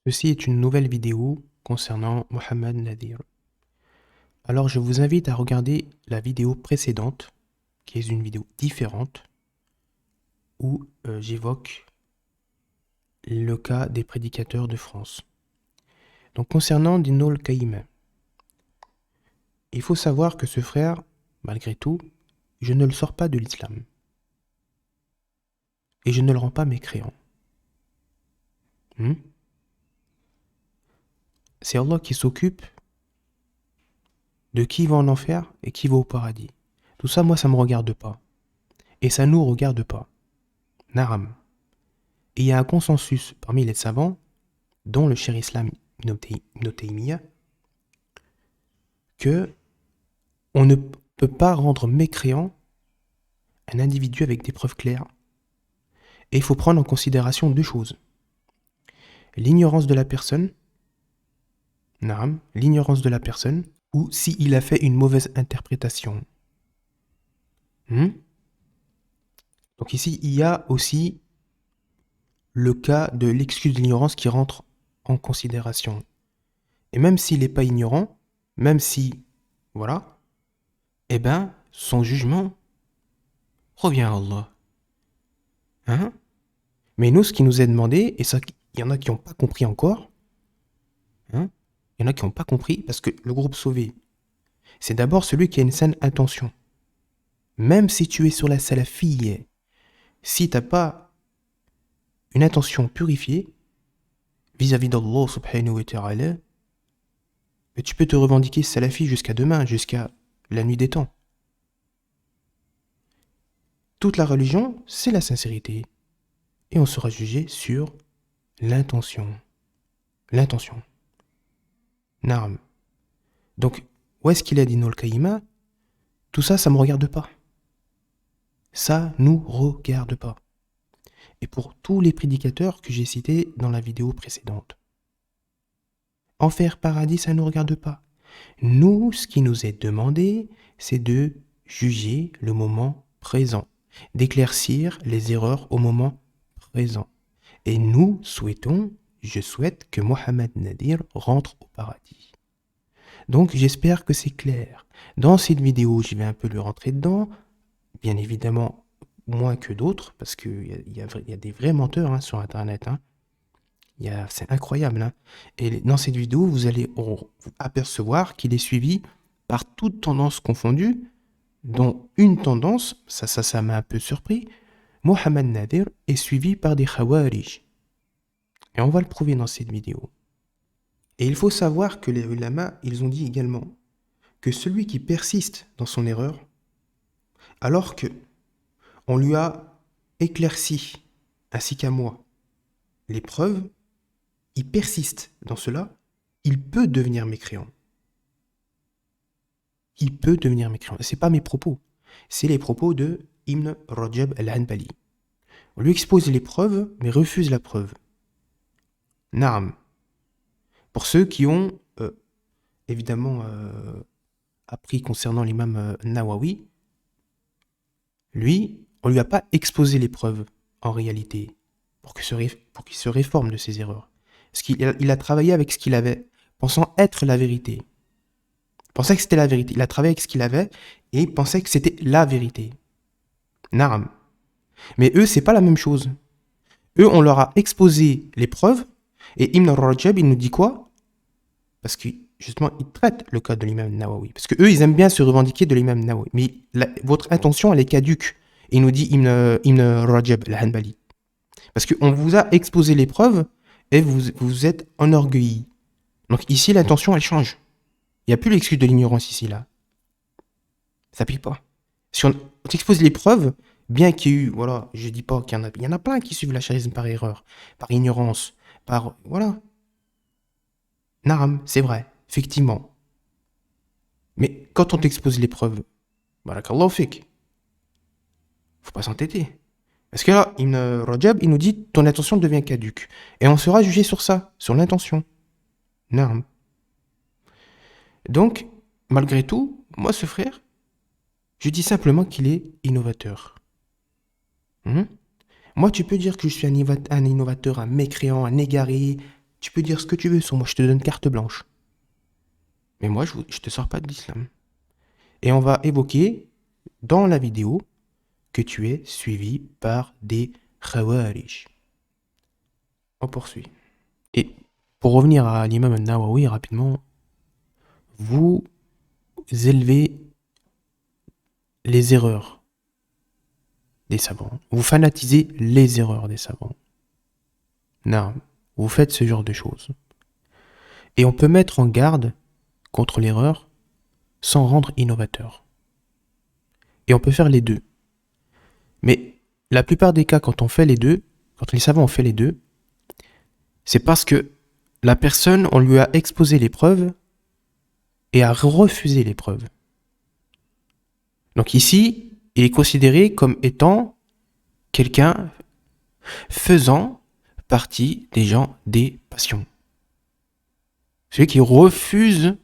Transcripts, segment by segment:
Ceci est une nouvelle vidéo concernant Mohamed Nadir. Alors je vous invite à regarder la vidéo précédente, qui est une vidéo différente, où j'évoque le cas des prédicateurs de France. Donc concernant Dino Al-Qaïm, il faut savoir que ce frère, malgré tout, je ne le sors pas de l'islam. Et je ne le rends pas mécréant. C'est Allah qui s'occupe de qui va en enfer et qui va au paradis. Tout ça, moi, ça ne me regarde pas. Et ça ne nous regarde pas. Naram. Et il y a un consensus parmi les savants, dont le Cheikh Islam Ibn Taymiyyah, que on ne peut pas rendre mécréant un individu avec des preuves claires. Et il faut prendre en considération deux choses. L'ignorance de la personne, naam, l'ignorance de la personne, ou s'il a fait une mauvaise interprétation. Donc ici, il y a aussi le cas de l'excuse de l'ignorance qui rentre en considération. Et même s'il n'est pas ignorant, même si, voilà, eh ben, son jugement revient à Allah. Mais nous, ce qui nous est demandé, et ça, il y en a qui n'ont pas compris encore, il y en a qui n'ont pas compris, parce que le groupe sauvé, c'est d'abord celui qui a une saine intention. Même si tu es sur la salafiyya, si tu n'as pas une intention purifiée vis-à-vis d'Allah subhanahu wa ta'ala, tu peux te revendiquer salafi jusqu'à demain, jusqu'à la nuit des temps. Toute la religion, c'est la sincérité. Et on sera jugé sur l'intention. L'intention. Naam. Donc, où est-ce qu'il a dit Ibn Al-Qaïm? Tout ça, ça ne me regarde pas. Ça nous regarde pas. Et pour tous les prédicateurs que j'ai cités dans la vidéo précédente. Enfer, paradis, ça ne nous regarde pas. Nous, ce qui nous est demandé, c'est de juger le moment présent, d'éclaircir les erreurs au moment présent. Et nous souhaitons, je souhaite que Mohamed Nadir rentre au paradis. Donc j'espère que c'est clair. Dans cette vidéo, je vais un peu lui rentrer dedans, bien évidemment moins que d'autres, parce qu'il y a des vrais menteurs sur Internet. C'est incroyable. Et dans cette vidéo, vous allez vous apercevoir qu'il est suivi par toutes tendances confondues, dont une tendance, ça m'a un peu surpris, Mohamed Nadir est suivi par des Khawarij. Et on va le prouver dans cette vidéo. Et il faut savoir que les ulama, ils ont dit également que celui qui persiste dans son erreur, alors que on lui a éclairci, ainsi qu'à moi, les preuves, il persiste dans cela, il peut devenir mécréant. Il peut devenir mécréant. Ce n'est pas mes propos, c'est les propos de Ibn Rajab al-Hanbali. On lui expose les preuves, mais refuse la preuve. Naam. Pour ceux qui ont, évidemment, appris concernant l'imam Nawawi, lui, on ne lui a pas exposé les preuves, en réalité, pour qu'il se réforme de ses erreurs. Parce qu'il a travaillé avec ce qu'il avait, pensant être la vérité. Il pensait que c'était la vérité. Il a travaillé avec ce qu'il avait, et il pensait que c'était la vérité. Naam. Mais eux, c'est pas la même chose. Eux, on leur a exposé les preuves, et Ibn Rajab, il nous dit quoi? Parce que, justement, il traite le cas de l'imam Nawawi. Parce que eux, ils aiment bien se revendiquer de l'imam Nawawi. Mais votre intention, elle est caduque. Et il nous dit Ibn Rajab al-Hanbali. Parce qu'on vous a exposé les preuves, et vous êtes enorgueillis. Donc ici, l'intention, elle change. Il n'y a plus l'excuse de l'ignorance ici, là. Ça pique pas. Si on t'expose les preuves, bien qu'il y ait eu, voilà, je dis pas qu'il y en a plein qui suivent la charisme par erreur, par ignorance, par, voilà. Naam, c'est vrai, effectivement. Mais quand on t'expose les preuves, barakallahu fik, faut pas s'entêter. Parce que là, Ibn Rajab, il nous dit, ton intention devient caduque. Et on sera jugé sur ça, sur l'intention. Naam. Donc, malgré tout, moi, ce frère, je dis simplement qu'il est innovateur. Moi, tu peux dire que je suis un innovateur, un mécréant, un égaré, Tu peux dire ce que tu veux sur moi, je te donne carte blanche. Mais moi, je te sors pas de l'islam. Et on va évoquer dans la vidéo que tu es suivi par des khawarij. On poursuit. Et pour revenir à l'imam al-Nawawi rapidement, vous élevez les erreurs des savants. Vous fanatisez les erreurs des savants. Non, vous faites ce genre de choses. Et on peut mettre en garde contre l'erreur sans rendre innovateur. Et on peut faire les deux. Mais la plupart des cas, quand on fait les deux, quand les savants ont fait les deux, c'est parce que la personne, on lui a exposé les preuves et a refusé les preuves. Donc ici, il est considéré comme étant quelqu'un faisant partie des gens des passions. Celui qui refuse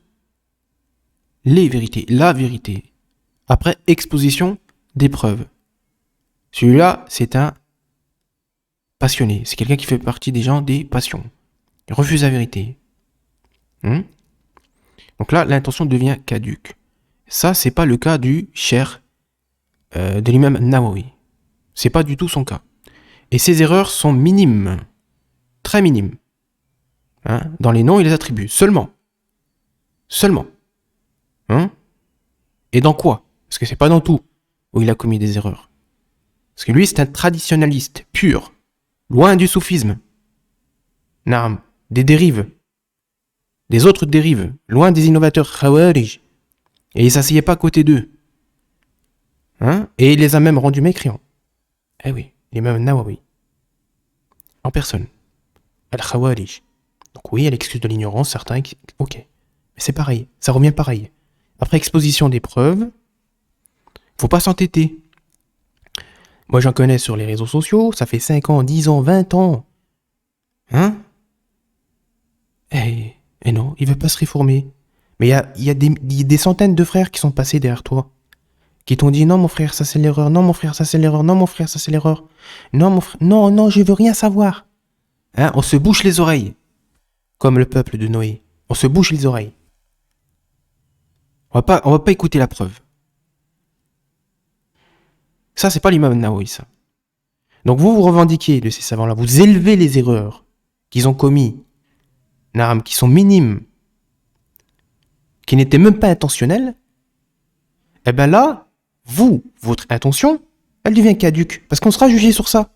les vérités, la vérité, après exposition des preuves. Celui-là, c'est un passionné. C'est quelqu'un qui fait partie des gens des passions. Il refuse la vérité. Donc là, l'intention devient caduque. Ça, c'est pas le cas du cher de l'imam Nawawi. C'est pas du tout son cas. Et ces erreurs sont minimes. Très minimes. Dans les noms et les attributs. Seulement. Et dans quoi? Parce que c'est pas dans tout où il a commis des erreurs. Parce que lui, c'est un traditionnaliste pur. Loin du soufisme. Naam. Des dérives. Des autres dérives. Loin des innovateurs khawarij. Et il s'asseyait pas à côté d'eux. Et il les a même rendus mécréants. Eh oui, l'imam Nawawi. En personne. Al-Khawarij. Donc oui, à l'excuse de l'ignorance, certains... Ok. Mais c'est pareil. Ça revient pareil. Après exposition des preuves, faut pas s'entêter. Moi, j'en connais sur les réseaux sociaux. Ça fait 5 ans, 10 ans, 20 ans. Et non, il veut pas se réformer. Mais il y a des centaines de frères qui sont passés derrière toi. Qui t'ont dit non mon frère ça c'est l'erreur, non mon frère ça c'est l'erreur, non mon frère ça c'est l'erreur, non mon frère, non je veux rien savoir. On se bouche les oreilles, comme le peuple de Noé. On se bouche les oreilles. On va pas écouter la preuve. Ça c'est pas l'imam Nawawi ça. Donc vous revendiquez de ces savants-là, vous élevez les erreurs qu'ils ont commis, qui sont minimes, qui n'étaient même pas intentionnelles. Et ben là, votre intention, elle devient caduque, parce qu'on sera jugé sur ça.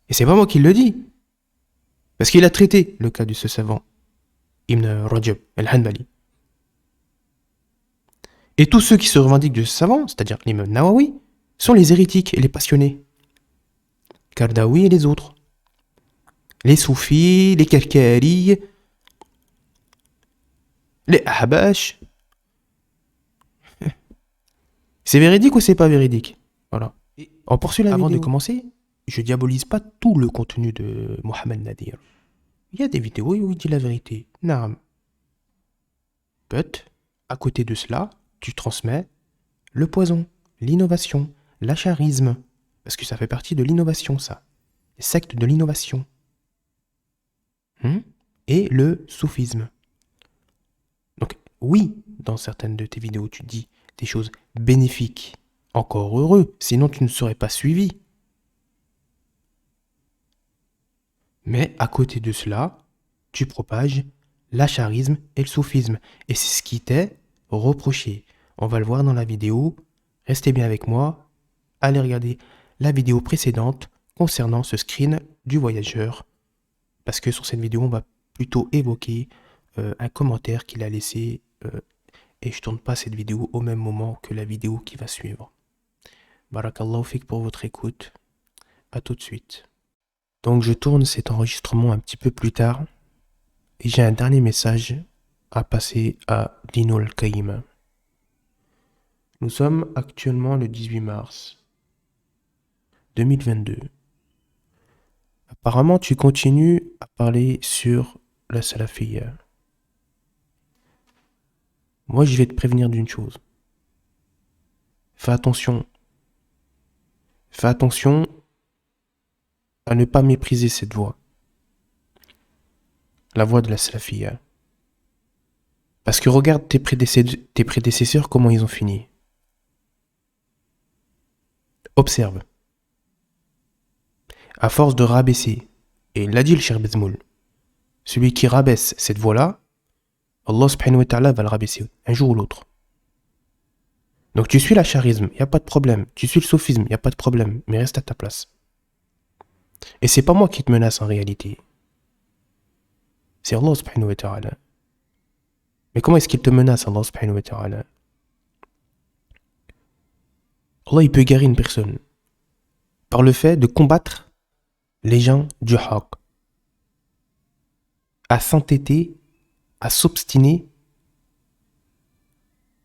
Et c'est pas moi qui le dis. Parce qu'il a traité le cas de ce savant, Ibn Rajab al-Hanbali. Et tous ceux qui se revendiquent de ce savant, c'est-à-dire l'imam Nawawi, sont les hérétiques et les passionnés. Kardawi et les autres. Les soufis, les karkari, les ahbash. C'est véridique ou c'est pas véridique? Voilà. Et on poursuit la vidéo. Avant de commencer, je diabolise pas tout le contenu de Mohamed Nadir. Il y a des vidéos où il dit la vérité. Naam. But, à côté de cela, tu transmets le poison, l'innovation, l'acharisme. Parce que ça fait partie de l'innovation, ça. Les sectes de l'innovation. Et le soufisme. Donc, oui, dans certaines de tes vidéos, tu dis des choses bénéfiques. Encore heureux, sinon tu ne serais pas suivi. Mais à côté de cela, tu propages l'acharisme et le soufisme. Et c'est ce qui t'est reproché. On va le voir dans la vidéo. Restez bien avec moi. Allez regarder la vidéo précédente concernant ce screen du voyageur. Parce que sur cette vidéo, on va plutôt évoquer un commentaire qu'il a laissé. Et je tourne pas cette vidéo au même moment que la vidéo qui va suivre. Barakallahu fik pour votre écoute. À tout de suite. Donc je tourne cet enregistrement un petit peu plus tard. Et j'ai un dernier message à passer à Dino Al-Qaïm. Nous sommes actuellement le 18 mars 2022. Apparemment, tu continues à parler sur la salafiyya. Moi, je vais te prévenir d'une chose. Fais attention. Fais attention à ne pas mépriser cette voix. la voie de la salafiyya. Parce que regarde tes prédécesseurs, comment ils ont fini. Observe. À force de rabaisser, et il l'a dit le Cheikh Bezmoul, celui qui rabaisse cette voie-là, Allah subhanahu wa ta'ala va le rabaisser un jour ou l'autre. Donc tu suis l'acharisme, il n'y a pas de problème. Tu suis le soufisme, il n'y a pas de problème. Mais reste à ta place. Et c'est pas moi qui te menace en réalité. C'est Allah subhanahu wa ta'ala. Mais comment est-ce qu'il te menace, Allah subhanahu wa ta'ala? Allah, il peut égarer une personne par le fait de combattre les gens du haqq, à s'entêter, à s'obstiner,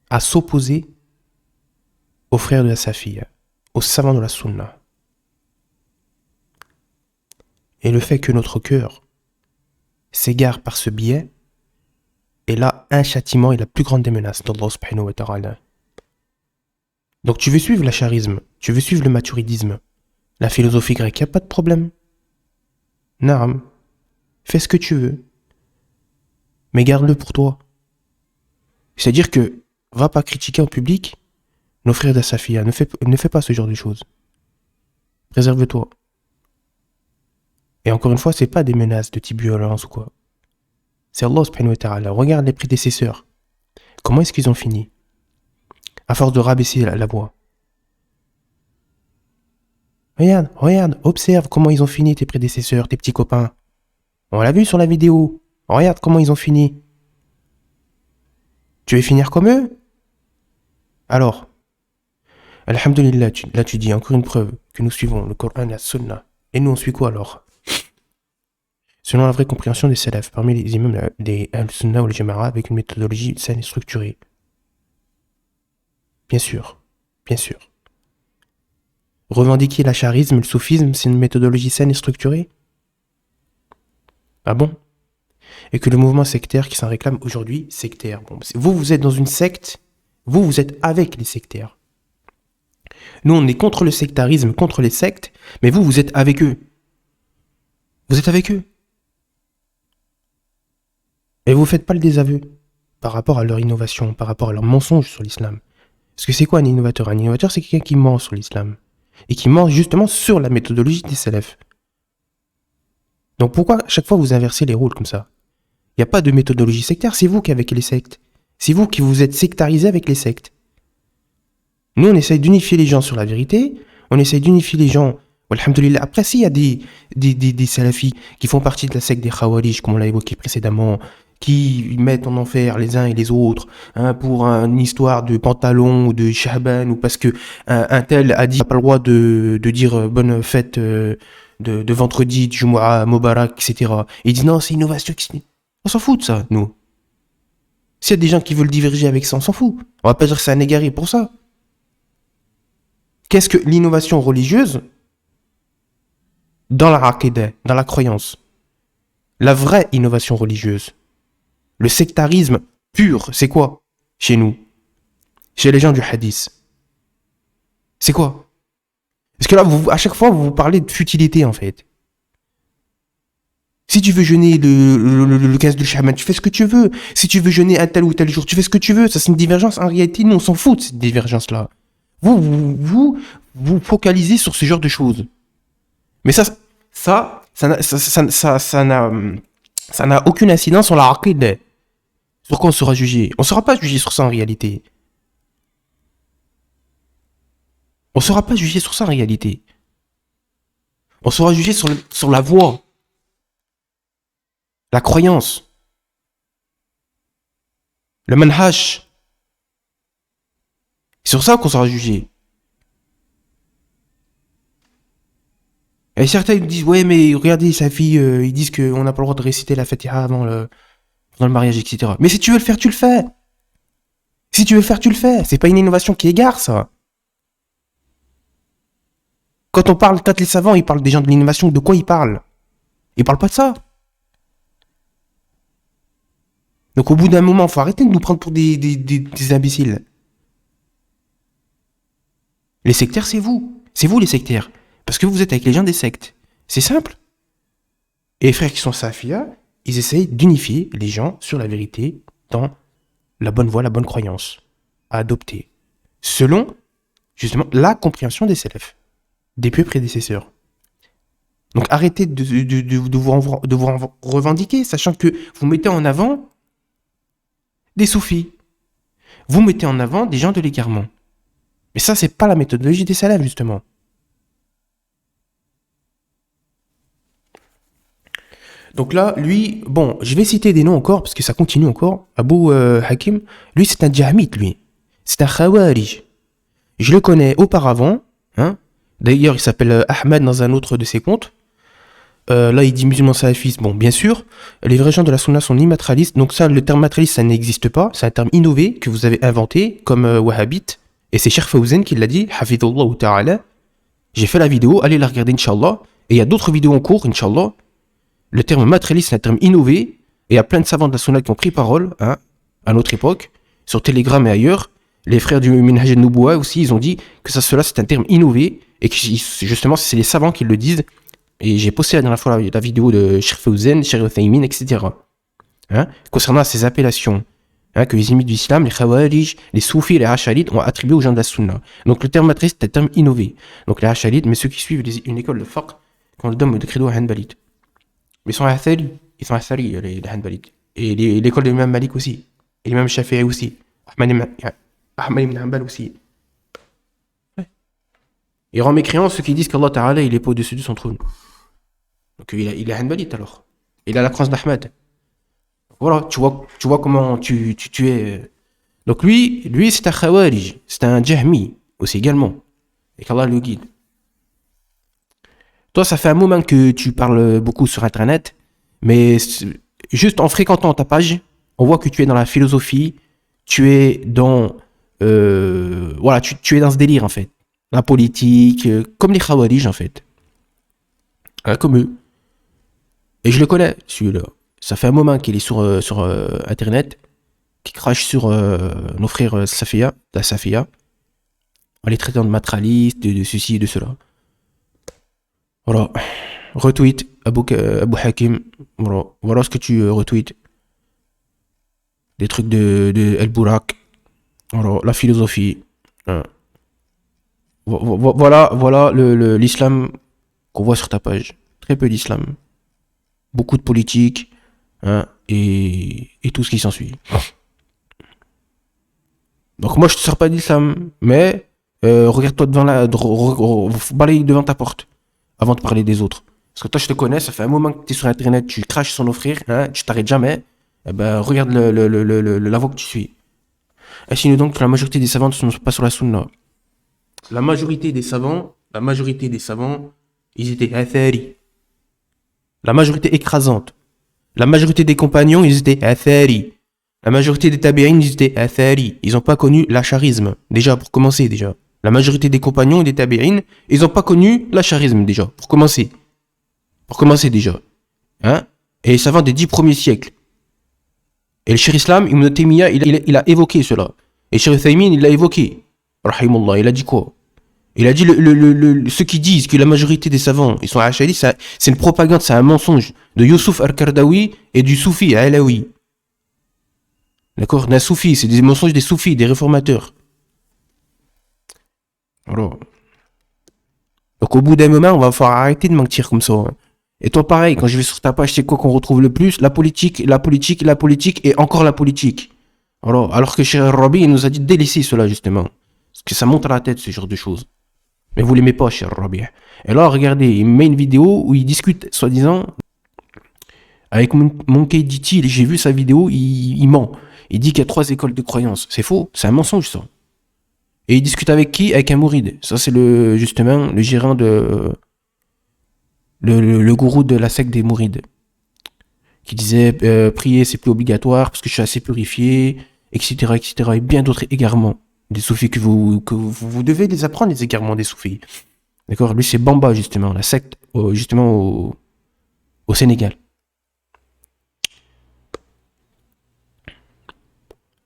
à s'opposer aux frères de la Safiyya, aux savants de la Sunna. Et le fait que notre cœur s'égare par ce biais est là un châtiment et la plus grande des menaces d'Allah subhanahu wa ta'ala. Donc tu veux suivre l'acharisme, tu veux suivre le maturidisme, la philosophie grecque, il n'y a pas de problème. Naam, fais ce que tu veux, mais garde-le pour toi. C'est-à-dire que, va pas critiquer en public nos frères de la Safiyya, ne fais pas ce genre de choses. Préserve-toi. Et encore une fois, c'est pas des menaces de type violence ou quoi. C'est Allah subhanahu wa ta'ala. Regarde les prédécesseurs. Comment est-ce qu'ils ont fini? À force de rabaisser la voix. Regarde, observe comment ils ont fini tes prédécesseurs, tes petits copains. On l'a vu sur la vidéo. Regarde comment ils ont fini. Tu veux finir comme eux? Alors, alhamdulillah, là tu dis encore une preuve que nous suivons le Coran et la Sunna. Et nous on suit quoi alors? Selon la vraie compréhension des salafs, parmi les imams des Al-Sunnah ou les Jama'a, avec une méthodologie saine et structurée. Bien sûr. Revendiquer l'acharisme et le soufisme, c'est une méthodologie saine et structurée? Ah bon? Et que le mouvement sectaire qui s'en réclame aujourd'hui, sectaire. Bon, vous êtes dans une secte, vous êtes avec les sectaires. Nous, on est contre le sectarisme, contre les sectes, mais vous êtes avec eux. Vous êtes avec eux. Et vous ne faites pas le désaveu par rapport à leur innovation, par rapport à leur mensonge sur l'islam. Parce que c'est quoi un innovateur? Un innovateur, c'est quelqu'un qui ment sur l'islam. Et qui ment justement sur la méthodologie des salafs. Donc pourquoi à chaque fois vous inversez les rôles comme ça? Il n'y a pas de méthodologie sectaire, c'est vous qui avec les sectes. C'est vous qui vous êtes sectarisés avec les sectes. Nous, on essaye d'unifier les gens sur la vérité, on essaye d'unifier les gens. Alhamdulillah. Après, s'il y a des salafis qui font partie de la secte des Khawarij, comme on l'a évoqué précédemment, qui mettent en enfer les uns et les autres, pour une histoire de pantalon ou de shahban, ou parce que un tel a dit n'a pas le droit de dire bonne fête de vendredi, de Jumu'ah, Mubarak, etc. Et ils disent non, c'est innovation. On s'en fout de ça, nous. S'il y a des gens qui veulent diverger avec ça, on s'en fout. On va pas dire que c'est un égaré pour ça. Qu'est-ce que l'innovation religieuse dans la aqidah, dans la croyance? La vraie innovation religieuse. Le sectarisme pur, c'est quoi chez nous? Chez les gens du hadith. C'est quoi? Parce que là, à chaque fois, vous parlez de futilité, en fait. Si tu veux jeûner le 15 de Sha'ban, tu fais ce que tu veux. Si tu veux jeûner un tel ou tel jour, tu fais ce que tu veux. Ça, c'est une divergence. En réalité, nous, on s'en fout de cette divergence-là. Vous focalisez sur ce genre de choses. Mais ça n'a aucune incidence sur la aqidah. Sur quoi on sera jugé? On ne sera pas jugé sur ça en réalité. On ne sera pas jugé sur ça en réalité. On sera jugé sur la voie. La croyance. Le manhaj. C'est sur ça qu'on sera jugé. Et certains ils disent, ouais, mais regardez, sa fille, ils disent qu'on n'a pas le droit de réciter la Fatiha pendant le mariage, etc. Mais si tu veux le faire, tu le fais. Si tu veux le faire, tu le fais. C'est pas une innovation qui égare, ça. Quand les savants, ils parlent des gens de l'innovation, de quoi ils parlent? Ils parlent pas de ça. Donc au bout d'un moment, il faut arrêter de nous prendre pour des imbéciles. Les sectaires, c'est vous. C'est vous les sectaires. Parce que vous êtes avec les gens des sectes. C'est simple. Et les frères qui sont Safia, ils essayent d'unifier les gens sur la vérité dans la bonne voie, la bonne croyance à adopter, selon justement la compréhension des salafs, des pieux prédécesseurs. Donc arrêtez de vous revendiquer, sachant que vous mettez en avant des soufis. Vous mettez en avant des gens de l'égarement. Mais ça, c'est pas la méthodologie des salafs, justement. Donc là, lui, bon, je vais citer des noms encore, parce que ça continue encore. Abu Hakim, lui, c'est un djahmite, lui. C'est un khawarij. Je le connais auparavant. Hein. D'ailleurs, il s'appelle Ahmed dans un autre de ses comptes. Là, il dit musulman salafiste. Bon, bien sûr, les vrais gens de la sunna sont ni matérialistes. Donc ça, le terme matérialiste, ça n'existe pas. C'est un terme innové que vous avez inventé, comme wahhabite. Et c'est Cheikh Fawzan qui l'a dit, hafidhullah ta'ala. J'ai fait la vidéo, allez la regarder, Inch'Allah. Et il y a d'autres vidéos en cours, Inch'Allah. Le terme matérialiste, c'est un terme innové. Et il y a plein de savants de la sunna qui ont pris parole, hein, à notre époque, sur Telegram et ailleurs. Les frères du Minhaj al-Nubuwa aussi, ils ont dit que cela, c'est un terme innové. Et que justement, c'est les savants qui le disent. Et j'ai posté la dernière fois la vidéo de Cheikh Fawzan, Cheikh Uthaymin, etc. Hein, concernant ces appellations, hein, que les ennemis du islam, les khawarij, les soufis et les hachalites ont attribué aux gens de la sunna. Donc le terme matérialiste est un terme innové. Donc les hachalites, mais ceux qui suivent une école de fiqh, qu'on le donne de credo à hanbalites. Mais ils sont athari, les hanbalites. Et l'école de l'imam Malik aussi. Et l'imam Shafi'i aussi. Ahmad ibn Hanbal aussi. Ouais. Il rend mécréant ceux qui disent qu'Allah Ta'ala il est pas au-dessus de son trône. Donc il est hanbalite alors. Il a la croix d'Ahmed. Voilà, tu vois comment tu es. Donc lui c'est un khawarij, c'est un jahmi aussi également. Et qu'Allah le guide. Toi, ça fait un moment que tu parles beaucoup sur Internet, mais juste en fréquentant ta page, on voit que tu es dans la philosophie, tu es dans... voilà, tu es dans ce délire en fait. La politique, comme les khawarij en fait. Comme eux. Et je le connais, celui-là. Ça fait un moment qu'il est sur Internet, qui crache sur nos frères Safia, la Safia, en les traitant de matralistes, de ceci et de cela. Voilà. Retweet, Abu Hakim. Voilà ce que tu retweets. Des trucs de El Bourak. Voilà, la philosophie. Voilà l'islam qu'on voit sur ta page. Très peu d'islam. Beaucoup de politique. Hein, et tout ce qui s'ensuit. Donc moi je te sors pas d'islam. Mais regarde-toi balaye devant ta porte. Avant de parler des autres. Parce que toi, je te connais, ça fait un moment que tu es sur Internet, tu craches sur nos frères, hein, tu t'arrêtes jamais. Eh ben, regarde la voie que tu suis. Et sinon donc, la majorité des savants ne sont pas sur la sunna. La majorité des savants, ils étaient athari. La majorité écrasante. La majorité des compagnons, ils étaient athari. La majorité des tabi'in, ils étaient athari. Ils n'ont pas connu l'acharisme. Déjà, pour commencer, déjà. La majorité des compagnons et des tabi'in, ils n'ont pas connu l'acharisme déjà, pour commencer. Déjà. Hein? Et les savants des 10 premiers siècles. Et le Cheikh Islam, Ibn Taymiyyah, il a évoqué cela. Et Cheikh Uthaymin, il l'a évoqué. Rahimullah, il a dit quoi? Il a dit ceux qui disent que la majorité des savants, ils sont acharis, c'est une propagande, c'est un mensonge de Youssouf al-Kardawi et du soufi Alawi. D'accord? D'un soufi, c'est des mensonges des soufis, des réformateurs. Alors, donc au bout d'un moment, on va falloir arrêter de mentir comme ça. Hein. Et toi, pareil, quand je vais sur ta page, c'est quoi qu'on retrouve le plus? La politique, et encore la politique. Alors que Cheikh Rabi, il nous a dit de délaisser cela, justement. Parce que ça monte à la tête, ce genre de choses. Mais vous l'aimez pas, Cheikh Rabi. Et là, regardez, il met une vidéo où il discute, soi-disant, avec Monkey DT. J'ai vu sa vidéo, il ment. Il dit qu'il y a 3 écoles de croyance. C'est faux, c'est un mensonge, ça. Et il discute avec qui? Avec un mouride. Ça, c'est justement le gérant de... Le gourou de la secte des mourides. Qui disait, prier, c'est plus obligatoire parce que je suis assez purifié, etc., etc. Et bien d'autres égarements. Des soufis que vous devez les apprendre, les égarements des soufis. D'accord? Lui, c'est Bamba, justement. La secte, justement, au Sénégal.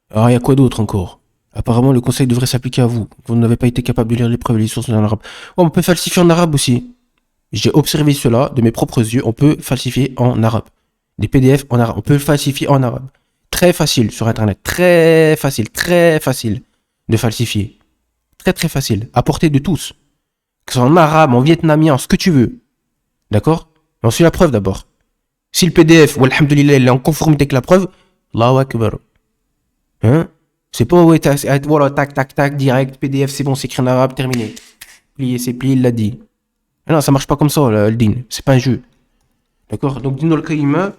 Alors, il y a quoi d'autre encore? Apparemment, le conseil devrait s'appliquer à vous. Vous n'avez pas été capable de lire les preuves et les sources en arabe. Oh, on peut falsifier en arabe aussi. J'ai observé cela de mes propres yeux. On peut falsifier en arabe. Des PDF en arabe. On peut le falsifier en arabe. Très facile sur Internet. Très facile de falsifier. Très facile. À portée de tous. Que ce soit en arabe, en vietnamien, ce que tu veux. D'accord? Mais on suit la preuve d'abord. Si le PDF, ou alhamdoulilah, il est en conformité avec la preuve, Allahu Akbar. Hein? C'est pas, ouais, voilà, tac, direct, PDF, c'est bon, c'est écrit en arabe, terminé. Plié, c'est plié, il l'a dit. Non, ça marche pas comme ça, le din. C'est pas un jeu. D'accord? Donc, Ibn al-Qayyim,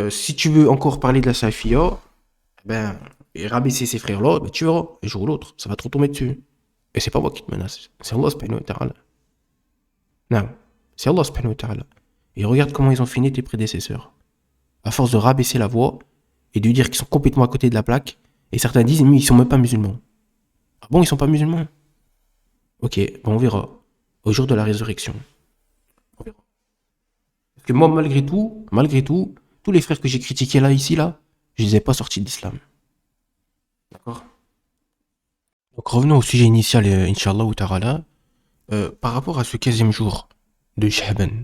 si tu veux encore parler de la Salafia, ben, et rabaisser ces frères-là, ben, tu verras, un jour ou l'autre, ça va trop tomber dessus. Et c'est pas moi qui te menace, c'est Allah subhanahu wa ta'ala. Non, c'est Allah subhanahu wa ta'ala. Et regarde comment ils ont fini tes prédécesseurs. À force de rabaisser la voix et de dire qu'ils sont complètement à côté de la plaque, et certains disent, mais ils sont même pas musulmans. Ah bon, ils sont pas musulmans? Ok, bon, on verra. Au jour de la résurrection. On verra. Parce que moi, malgré tout, tous les frères que j'ai critiqués là, ici, là, je les ai pas sortis de l'islam. D'accord? Donc revenons au sujet initial, Inch'Allah ou Ta'ala. Par rapport à ce 15e jour de Sha'ban.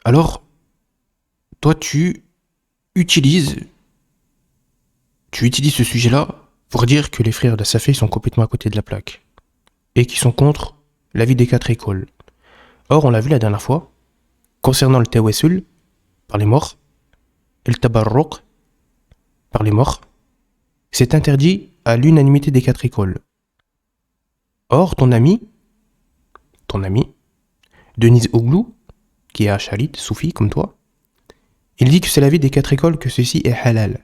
Alors, toi, tu utilises ce sujet-là pour dire que les frères d'As-Safi sont complètement à côté de la plaque et qui sont contre l'avis des 4 écoles. Or, on l'a vu la dernière fois, concernant le Tawassul par les morts et le Tabarruk par les morts, c'est interdit à l'unanimité des 4 écoles. Or, ton ami, Denise Oglou, qui est Acharit, soufi comme toi, il dit que c'est l'avis des 4 écoles que ceci est halal.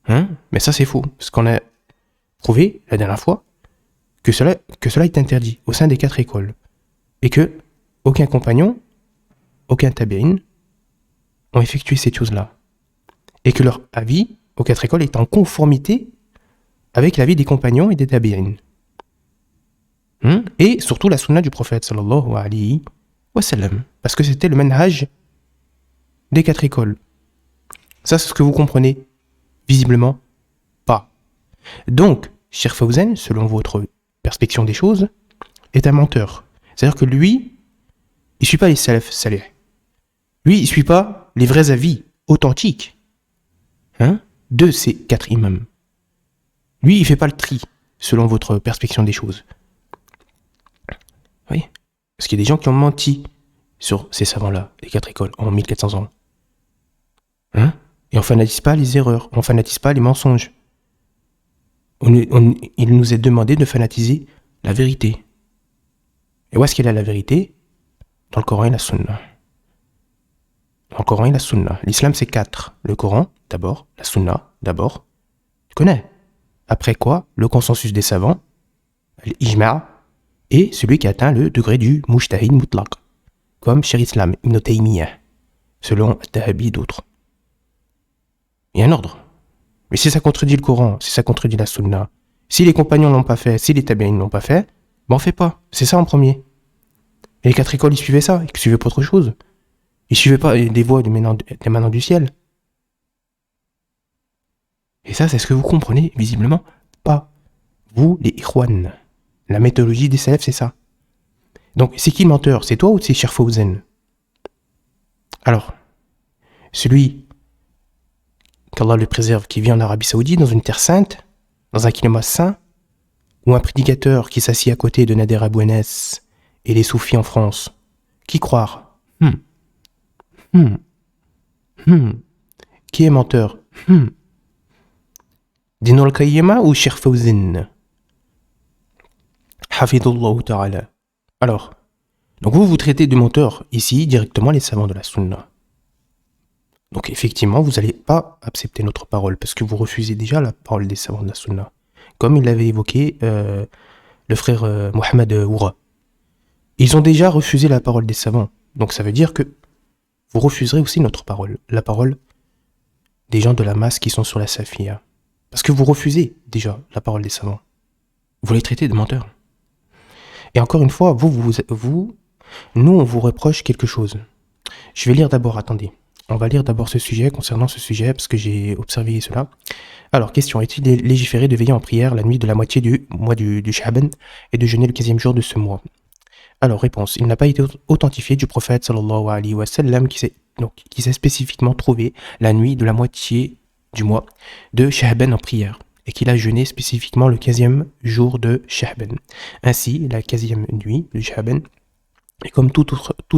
Hein? Mais ça c'est faux, parce qu'on a prouvé la dernière fois que cela est interdit au sein des 4 écoles. Et que aucun compagnon, aucun tabi'in ont effectué ces choses-là. Et que leur avis aux 4 écoles est en conformité avec l'avis des compagnons et des tabi'in. Et surtout la sunna du prophète sallallahu alayhi wa sallam. Parce que c'était le manhaj des 4 écoles. Ça, c'est ce que vous comprenez. Visiblement, pas. Donc, Cheikh Fawzan, selon votre perspective des choses, est un menteur. C'est-à-dire que lui, il suit pas les salaf salih. Lui, il suit pas les vrais avis authentiques de ces 4 imams. Lui, il fait pas le tri, selon votre perspective des choses. Oui. Parce qu'il y a des gens qui ont menti sur ces savants-là, les 4 écoles, en 1400 ans. Et on fanatise pas les erreurs, on fanatise pas les mensonges. Il nous est demandé de fanatiser la vérité. Et où est-ce qu'il y a la vérité? Dans le Coran et la Sunna. Dans le Coran et la Sunna. L'islam, c'est 4. Le Coran, d'abord. La Sunna, d'abord. Tu connais. Après quoi? Le consensus des savants, l'ijma', et celui qui atteint le degré du mujtahid mutlaq, comme Cheikh Islam, Ibn Taymiyyah, selon At-Tahabi et d'autres. Il y a un ordre. Mais si ça contredit le Coran, si ça contredit la Sunna, si les compagnons l'ont pas fait, si les tabi'in l'ont pas fait, ben on fait pas. C'est ça en premier. Et les 4 écoles, ils suivaient ça, ils suivaient pas autre chose. Ils suivaient pas des voies des manants du ciel. Et ça, c'est ce que vous comprenez, visiblement pas. Vous, les Ikhwan. La méthodologie des salafs, c'est ça. Donc, c'est qui le menteur? C'est toi ou c'est Cheikh Fawzan? Alors, celui qu'Allah le préserve, qui vit en Arabie Saoudite, dans une terre sainte, dans un climat saint, ou un prédicateur qui s'assied à côté de Nader Abouenes et les soufis en France. Qui croire? Qui est menteur? Ibn al-Qayyim ou Cheikh Fawzan? Hafidullah ta'ala. Alors, donc vous traitez de menteur ici directement les savants de la Sunna. Donc effectivement, vous n'allez pas accepter notre parole parce que vous refusez déjà la parole des savants de la Sunna. Comme il l'avait évoqué le frère Mohamed Oura. Ils ont déjà refusé la parole des savants. Donc ça veut dire que vous refuserez aussi notre parole, la parole des gens de la masse qui sont sur la Safia. Parce que vous refusez déjà la parole des savants. Vous les traitez de menteurs. Et encore une fois, nous on vous reproche quelque chose. Je vais lire d'abord, attendez. On va lire d'abord ce sujet, concernant ce sujet, parce que j'ai observé cela. Alors, question, est-il légiféré de veiller en prière la nuit de la moitié du mois du Sha'ban et de jeûner le 15e jour de ce mois? Alors, réponse, il n'a pas été authentifié du prophète sallallahu alayhi wa sallam qui s'est spécifiquement trouvé la nuit de la moitié du mois de Sha'ban en prière et qu'il a jeûné spécifiquement le 15e jour de Sha'ban. Ainsi, la 15e nuit de Sha'ban est comme toute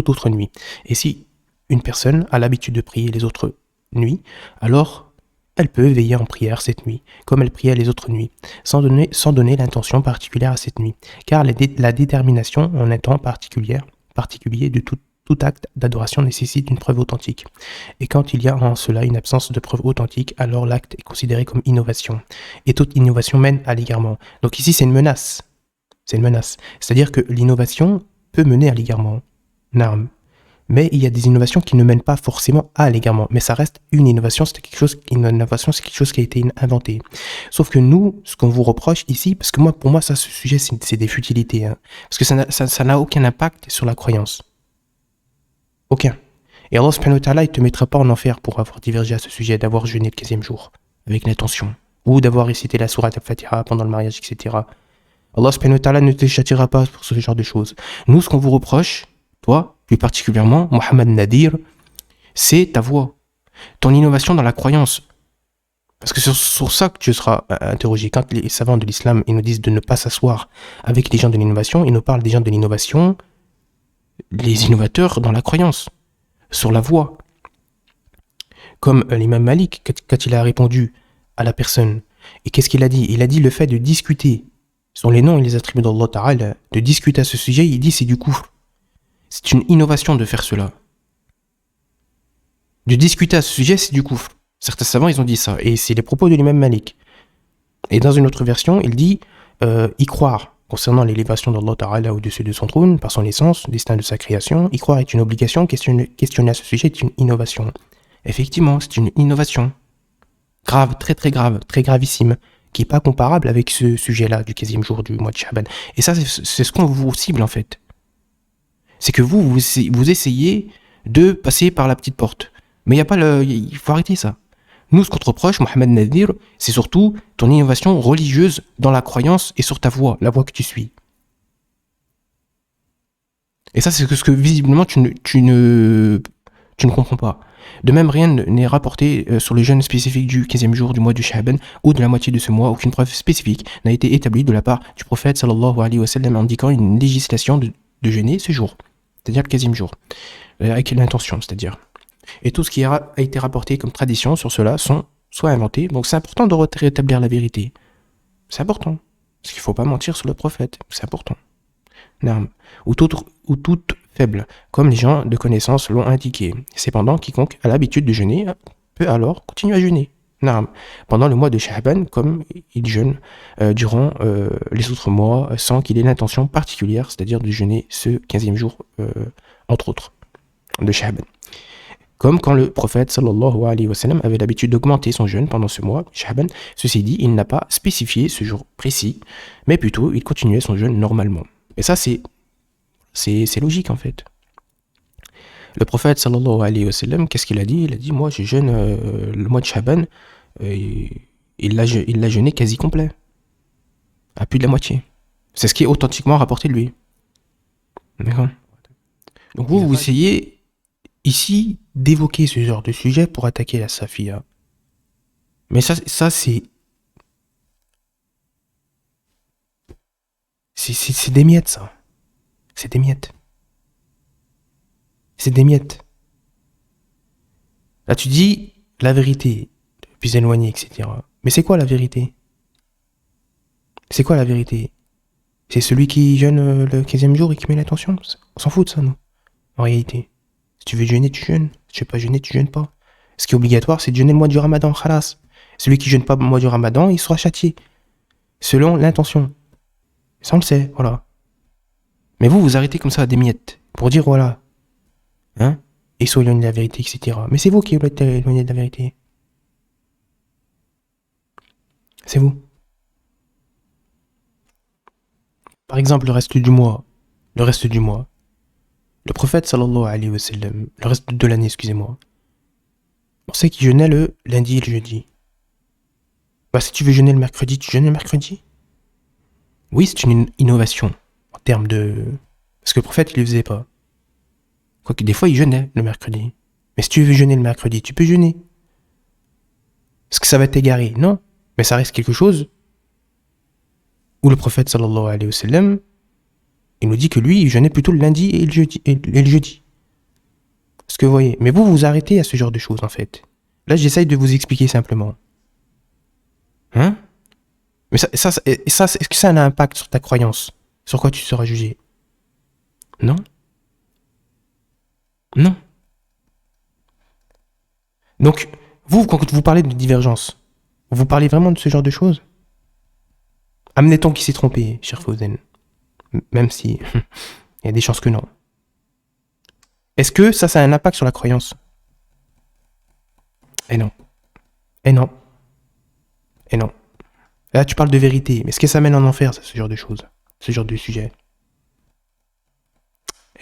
autre nuit. Et si une personne a l'habitude de prier les autres nuits, alors elle peut veiller en prière cette nuit, comme elle priait les autres nuits, sans donner l'intention particulière à cette nuit, car la détermination en un temps particulier de tout acte d'adoration nécessite une preuve authentique. Et quand il y a en cela une absence de preuve authentique, alors l'acte est considéré comme innovation. Et toute innovation mène à l'égarement. Donc ici, c'est une menace. C'est une menace. C'est-à-dire que l'innovation peut mener à l'égarement. Naam. Mais il y a des innovations qui ne mènent pas forcément à l'égarement. Mais ça reste une innovation, une innovation, c'est quelque chose qui a été inventé. Sauf que nous, ce qu'on vous reproche ici, parce que pour moi, ça, ce sujet, c'est des futilités. Hein, parce que ça n'a aucun impact sur la croyance. Aucun. Et Allah subhanahu wa ta'ala, il ne te mettra pas en enfer pour avoir divergé à ce sujet, d'avoir jeûné le 15e jour, avec l'intention. Ou d'avoir récité la sourate al-Fatiha pendant le mariage, etc. Allah subhanahu wa ta'ala ne te châtiera pas pour ce genre de choses. Nous, ce qu'on vous reproche, toi, plus particulièrement, Mohamed Nadir, c'est ta voix, ton innovation dans la croyance. Parce que c'est sur ça que tu seras interrogé. Quand les savants de l'islam ils nous disent de ne pas s'asseoir avec les gens de l'innovation, ils nous parlent des gens de l'innovation, les innovateurs dans la croyance, sur la voix. Comme l'imam Malik, quand il a répondu à la personne, et qu'est-ce qu'il a dit? Il a dit le fait de discuter sur les noms et les attributs d'Allah Ta'ala, de discuter à ce sujet, il dit c'est du kufr. C'est une innovation de faire cela. De discuter à ce sujet, c'est du kufr. Certains savants, ils ont dit ça. Et c'est les propos de l'imam Malik. Et dans une autre version, il dit y croire concernant l'élévation d'Allah Ta'ala au-dessus de son trône, par son essence, destin de sa création. Y croire est une obligation, questionner à ce sujet est une innovation. Effectivement, c'est une innovation. Grave, très très grave, très gravissime, qui n'est pas comparable avec ce sujet-là du 15e jour du mois de Sha'ban. Et ça, c'est ce qu'on vous cible en fait. C'est que vous essayez de passer par la petite porte. Mais il faut arrêter ça. Nous, ce qu'on te reproche, Mohamed Nadir, c'est surtout ton innovation religieuse dans la croyance et sur ta voix, la voix que tu suis. Et ça, c'est ce que visiblement tu ne comprends pas. De même, rien n'est rapporté sur le jeûne spécifique du 15e jour du mois du Sha'ban ou de la moitié de ce mois. Aucune preuve spécifique n'a été établie de la part du prophète sallallahu alayhi wa sallam indiquant une législation de jeûner ce jour, c'est-à-dire le 15e jour, avec l'intention, c'est-à-dire. Et tout ce qui a été rapporté comme tradition sur cela sont soit inventés, donc c'est important de rétablir la vérité. C'est important, parce qu'il ne faut pas mentir sur le prophète, c'est important. Ou toute faible, comme les gens de connaissance l'ont indiqué. Cependant, quiconque a l'habitude de jeûner peut alors continuer à jeûner. Pendant le mois de Sha'ban, comme il jeûne durant les autres mois, sans qu'il ait l'intention particulière, c'est-à-dire de jeûner ce 15e jour, entre autres, de Sha'ban. Comme quand le prophète sallallahu alayhi wa sallam avait l'habitude d'augmenter son jeûne pendant ce mois, Sha'ban. Ceci dit, il n'a pas spécifié ce jour précis, mais plutôt il continuait son jeûne normalement. Et ça, c'est logique en fait. Le prophète sallallahu alayhi wa sallam, qu'est-ce qu'il a dit? Il a dit, moi je jeûne le mois de Sha'ban, il l'a jeûné quasi complet, à plus de la moitié. C'est ce qui est authentiquement rapporté de lui. D'accord. Donc vous essayez ici d'évoquer ce genre de sujet pour attaquer la Safia. Mais ça c'est des miettes, ça. C'est des miettes. C'est des miettes. Là, tu dis la vérité, plus éloignée, etc. Mais c'est quoi la vérité? C'est quoi la vérité? C'est celui qui jeûne le 15e jour et qui met l'attention? On s'en fout de ça, nous, en réalité. Si tu veux jeûner, tu jeûnes. Si tu veux pas jeûner, tu jeûnes pas. Ce qui est obligatoire, c'est de jeûner le mois du Ramadan, khalas. Celui qui jeûne pas le mois du Ramadan, il sera châtié. Selon l'intention. Ça, on le sait, voilà. Mais vous arrêtez comme ça à des miettes. Pour dire, voilà. Hein? Et soyez éloigné de la vérité, etc. Mais c'est vous qui êtes éloigné de la vérité. C'est vous. Par exemple, le reste du mois. Le prophète, sallallahu alayhi wa sallam, le reste de l'année, excusez-moi. On sait qu'il jeûnait le lundi et le jeudi. Bah, si tu veux jeûner le mercredi, tu jeûnes le mercredi. Oui, c'est une innovation en termes de... Parce que le prophète, il le faisait pas. Quoique des fois, il jeûnait le mercredi. Mais si tu veux jeûner le mercredi, tu peux jeûner. Est-ce que ça va t'égarer? Non. Mais ça reste quelque chose où le prophète, sallallahu alayhi wa sallam, il nous dit que lui, il jeûnait plutôt le lundi et le jeudi. Ce que vous voyez. Mais vous, vous arrêtez à ce genre de choses, en fait. Là, j'essaye de vous expliquer simplement. Hein? Mais est-ce que ça a un impact sur ta croyance? Sur quoi tu seras jugé? Non? Non. Donc, vous, quand vous parlez de divergence, vous parlez vraiment de ce genre de choses? Admettons qu'il s'est trompé, cher Fawzan. Même si il y a des chances que non. Est-ce que ça a un impact sur la croyance? Eh non. Eh non. Eh non. Là, tu parles de vérité. Mais est-ce que ça mène en enfer, ça, ce genre de choses? Ce genre de sujet?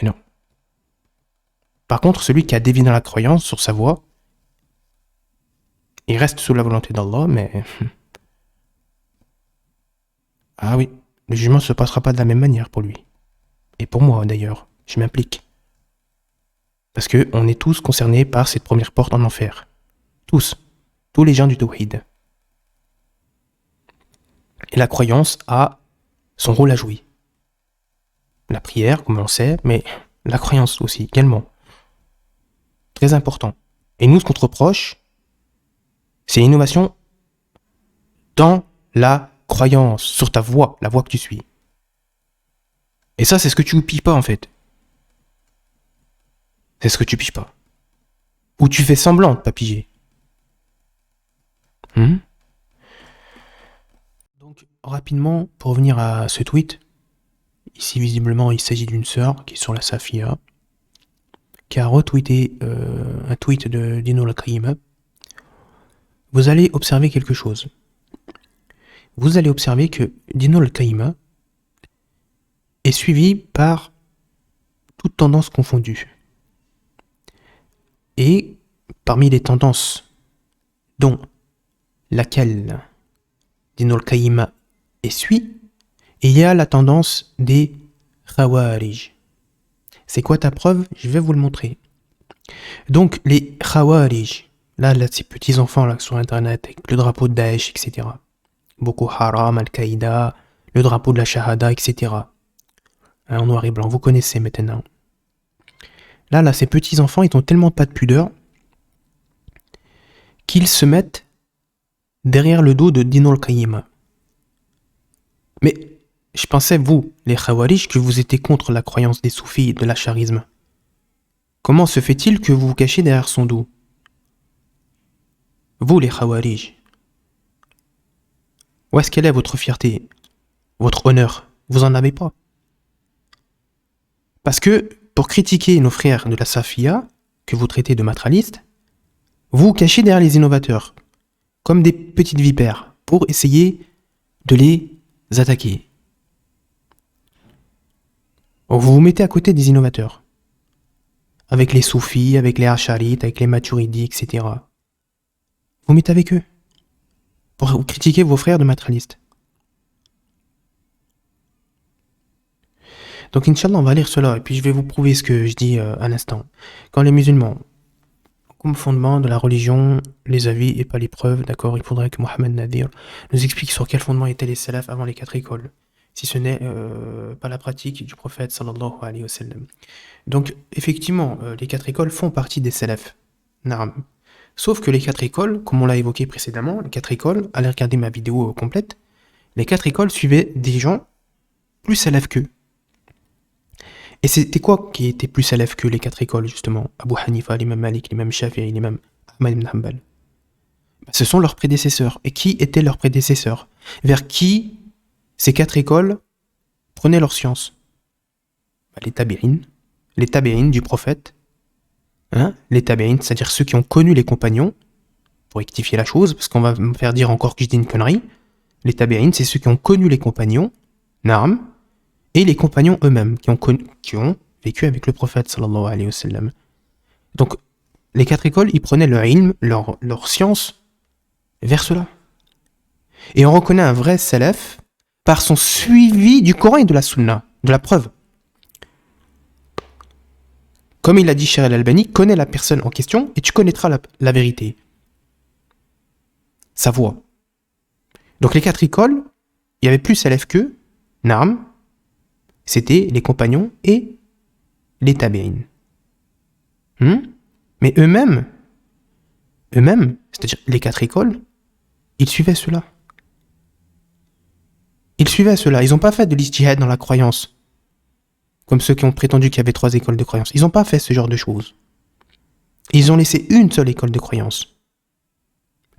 Eh non. Par contre, celui qui a dévié dans la croyance sur sa voie, il reste sous la volonté d'Allah, mais... Ah oui, le jugement ne se passera pas de la même manière pour lui. Et pour moi, d'ailleurs, je m'implique. Parce que on est tous concernés par cette première porte en enfer. Tous. Tous les gens du Tawhid. Et la croyance a son rôle à jouer. La prière, comme on sait, mais la croyance aussi, également. Très important. Et nous, ce qu'on te reproche, c'est l'innovation dans la croyance, sur ta voie, la voie que tu suis. Et ça, c'est ce que tu piges pas, en fait. C'est ce que tu piges pas. Ou tu fais semblant de pas piger. Donc, rapidement, pour revenir à ce tweet, ici, visiblement, il s'agit d'une sœur qui est sur la Safia, qui a retweeté un tweet de Dino al-Qayyim. Vous allez observer quelque chose. Vous allez observer que Dino al-Qayyim est suivi par toutes tendances confondues. Et parmi les tendances dont laquelle Dino al-Qayyim suit, il y a la tendance des Khawarij. C'est quoi ta preuve? Je vais vous le montrer. Donc les Khawarij, là ces petits enfants là sur internet avec le drapeau de Daesh, etc. Boko Haram, Al-Qaïda, le drapeau de la Shahada, etc. En noir et blanc, vous connaissez maintenant. Là, ces petits enfants, ils ont tellement pas de pudeur qu'ils se mettent derrière le dos de Dino al-Qayyim. Mais je pensais, vous, les Khawarij, que vous étiez contre la croyance des soufis et de l'acharisme. Comment se fait-il que vous vous cachez derrière son dos? Vous, les Khawarij. Où est-ce qu'elle est votre fierté? Votre honneur? Vous en avez pas. Parce que, pour critiquer nos frères de la Safia, que vous traitez de matralistes, vous vous cachez derrière les innovateurs, comme des petites vipères, pour essayer de les attaquer. Vous vous mettez à côté des innovateurs. Avec les soufis, avec les asharites, avec les maturidis, etc. Vous mettez avec eux. Pour critiquer vos frères de matralistes. Donc, Inch'Allah, on va lire cela, et puis je vais vous prouver ce que je dis à l'instant. Quand les musulmans, comme fondement de la religion, les avis et pas les preuves, d'accord, il faudrait que Mohamed Nadir nous explique sur quel fondement étaient les salafs avant les 4 écoles, si ce n'est pas la pratique du prophète, sallallahu alayhi wa sallam. Donc, effectivement, les 4 écoles font partie des salafs. Naam. Sauf que les 4 écoles, comme on l'a évoqué précédemment, les 4 écoles, allez regarder ma vidéo complète, les 4 écoles suivaient des gens plus salafs qu'eux. Et c'était quoi qui était plus salaf que les 4 écoles, justement? Abu Hanifa, l'imam Malik, l'imam Shafi'i, l'imam Ahmad ibn Hanbal. Ce sont leurs prédécesseurs. Et qui étaient leurs prédécesseurs? Vers qui ces 4 écoles prenaient leur science? Les tabi'in du prophète. Les tabi'in, c'est-à-dire ceux qui ont connu les compagnons, pour rectifier la chose, parce qu'on va me faire dire encore que je dis une connerie. Les tabi'in, c'est ceux qui ont connu les compagnons, Naam, et les compagnons eux-mêmes, qui ont vécu avec le prophète, sallallahu alayhi wa sallam. Donc, les 4 écoles, ils prenaient leur ilm, leur science, vers cela. Et on reconnaît un vrai salaf par son suivi du Coran et de la Sunna, de la preuve. Comme il a dit Cheikh Al-Albani, connais la personne en question et tu connaîtras la vérité. Sa voix. Donc les 4 écoles, il y avait plus salaf qu'eux, Naam, c'était les compagnons et les tabi'in. Mais eux-mêmes, c'est-à-dire les 4 écoles, ils suivaient cela. Ils n'ont pas fait de l'ijtihad dans la croyance, comme ceux qui ont prétendu qu'il y avait 3 écoles de croyance. Ils n'ont pas fait ce genre de choses. Ils ont laissé une seule école de croyance.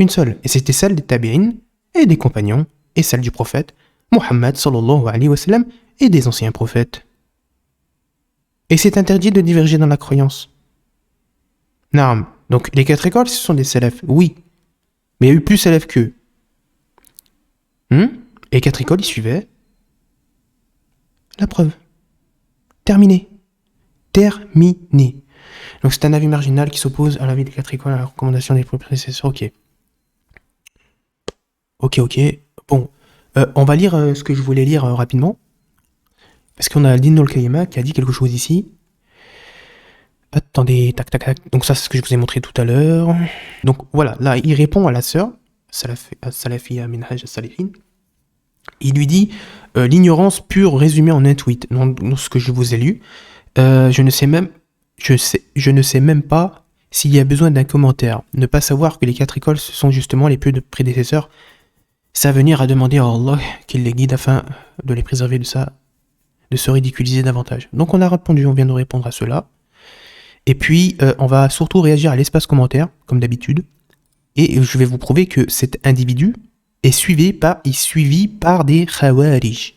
Une seule. Et c'était celle des tabi'in et des compagnons, et celle du prophète, Muhammad sallallahu alayhi wa sallam, et des anciens prophètes. Et c'est interdit de diverger dans la croyance. Naam. Donc les 4 écoles, ce sont des salafs, oui. Mais il y a eu plus salafs qu'eux. Et les 4 écoles, ils suivaient la preuve. Terminé. Donc c'est un avis marginal qui s'oppose à l'avis des 4 écoles, à la recommandation des prédécesseurs. Ok. Bon, on va lire ce que je voulais lire rapidement. Parce qu'on a Din al-Qayyima qui a dit quelque chose ici. Attendez, tac. Donc ça, c'est ce que je vous ai montré tout à l'heure. Donc voilà, là, il répond à la sœur, Salafiyya Minhaj as-Salihin. Il lui dit l'ignorance pure résumée en un tweet. Dans ce que je vous ai lu, je ne sais même pas s'il y a besoin d'un commentaire. Ne pas savoir que les 4 écoles, ce sont justement les plus de prédécesseurs. Ça venir à demander à Allah qu'il les guide afin de les préserver de se ridiculiser davantage. Donc on vient de répondre à cela. Et puis on va surtout réagir à l'espace commentaire, comme d'habitude. Et je vais vous prouver que cet individu est suivi par des Khawarij.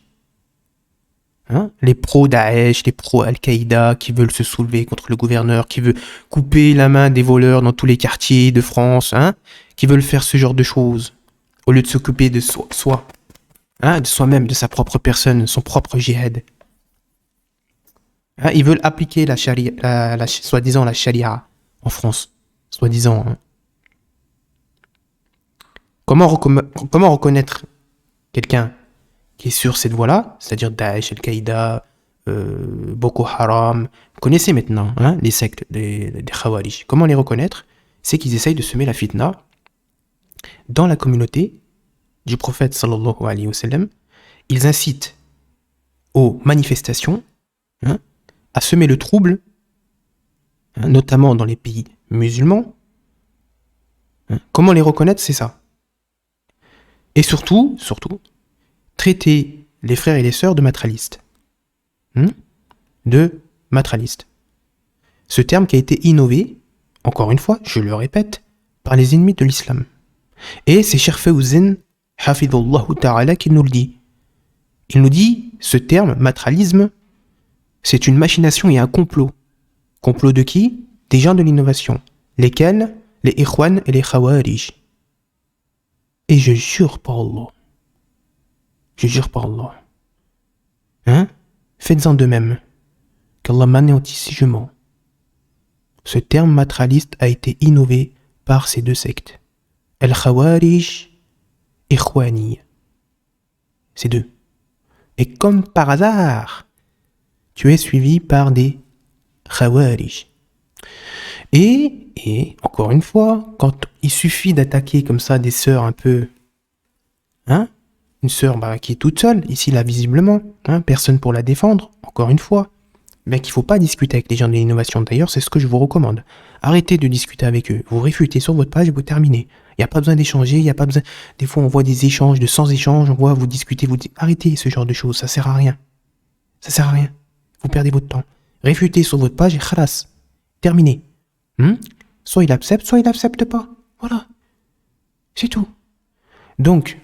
Les pro-Daesh, les pro-Al-Qaïda qui veulent se soulever contre le gouverneur, qui veut couper la main des voleurs dans tous les quartiers de France, qui veulent faire ce genre de choses, au lieu de s'occuper de soi, de soi-même, de sa propre personne, son propre djihad. Ils veulent appliquer la charia, soi-disant la charia en France, soi-disant. Comment reconnaître quelqu'un qui est sur cette voie-là, c'est-à-dire Daesh, Al-Qaïda, Boko Haram, vous connaissez maintenant les sectes des Khawarij. Comment les reconnaître? C'est qu'ils essayent de semer la fitna dans la communauté du prophète sallallahu alayhi wa sallam. Ils incitent aux manifestations, à semer le trouble, notamment dans les pays musulmans. Comment les reconnaître? C'est ça. Et surtout, traiter les frères et les sœurs de matralistes. Ce terme qui a été innové, encore une fois, je le répète, par les ennemis de l'islam. Et c'est Cheikh Fawzan, hafidhullahu ta'ala, qui nous le dit. Il nous dit, ce terme, matralisme, c'est une machination et un complot. Complot de qui? Des gens de l'innovation. Lesquels? Les Ikhwan et les Khawarij. Et je jure par Allah. Faites-en de même. Qu'Allah m'anéantisse si je mens. Ce terme matraliste a été innové par ces 2 sectes. Al-Khawarij, Ikhwani. Ces 2. Et comme par hasard, tu es suivi par des Khawarij. Et encore une fois, quand il suffit d'attaquer comme ça des sœurs un peu... une sœur qui est toute seule, ici là visiblement, personne pour la défendre, encore une fois, qu'il ne faut pas discuter avec les gens de l'innovation. D'ailleurs, c'est ce que je vous recommande. Arrêtez de discuter avec eux. Vous réfutez sur votre page et vous terminez. Il n'y a pas besoin d'échanger, il n'y a pas besoin... Des fois, on voit des échanges de sans échange, on voit vous discuter, arrêtez ce genre de choses, ça sert à rien. Vous perdez votre temps. Réfutez sur votre page et khalas. Terminez. Soit il accepte, soit il n'accepte pas. Voilà. C'est tout. Donc,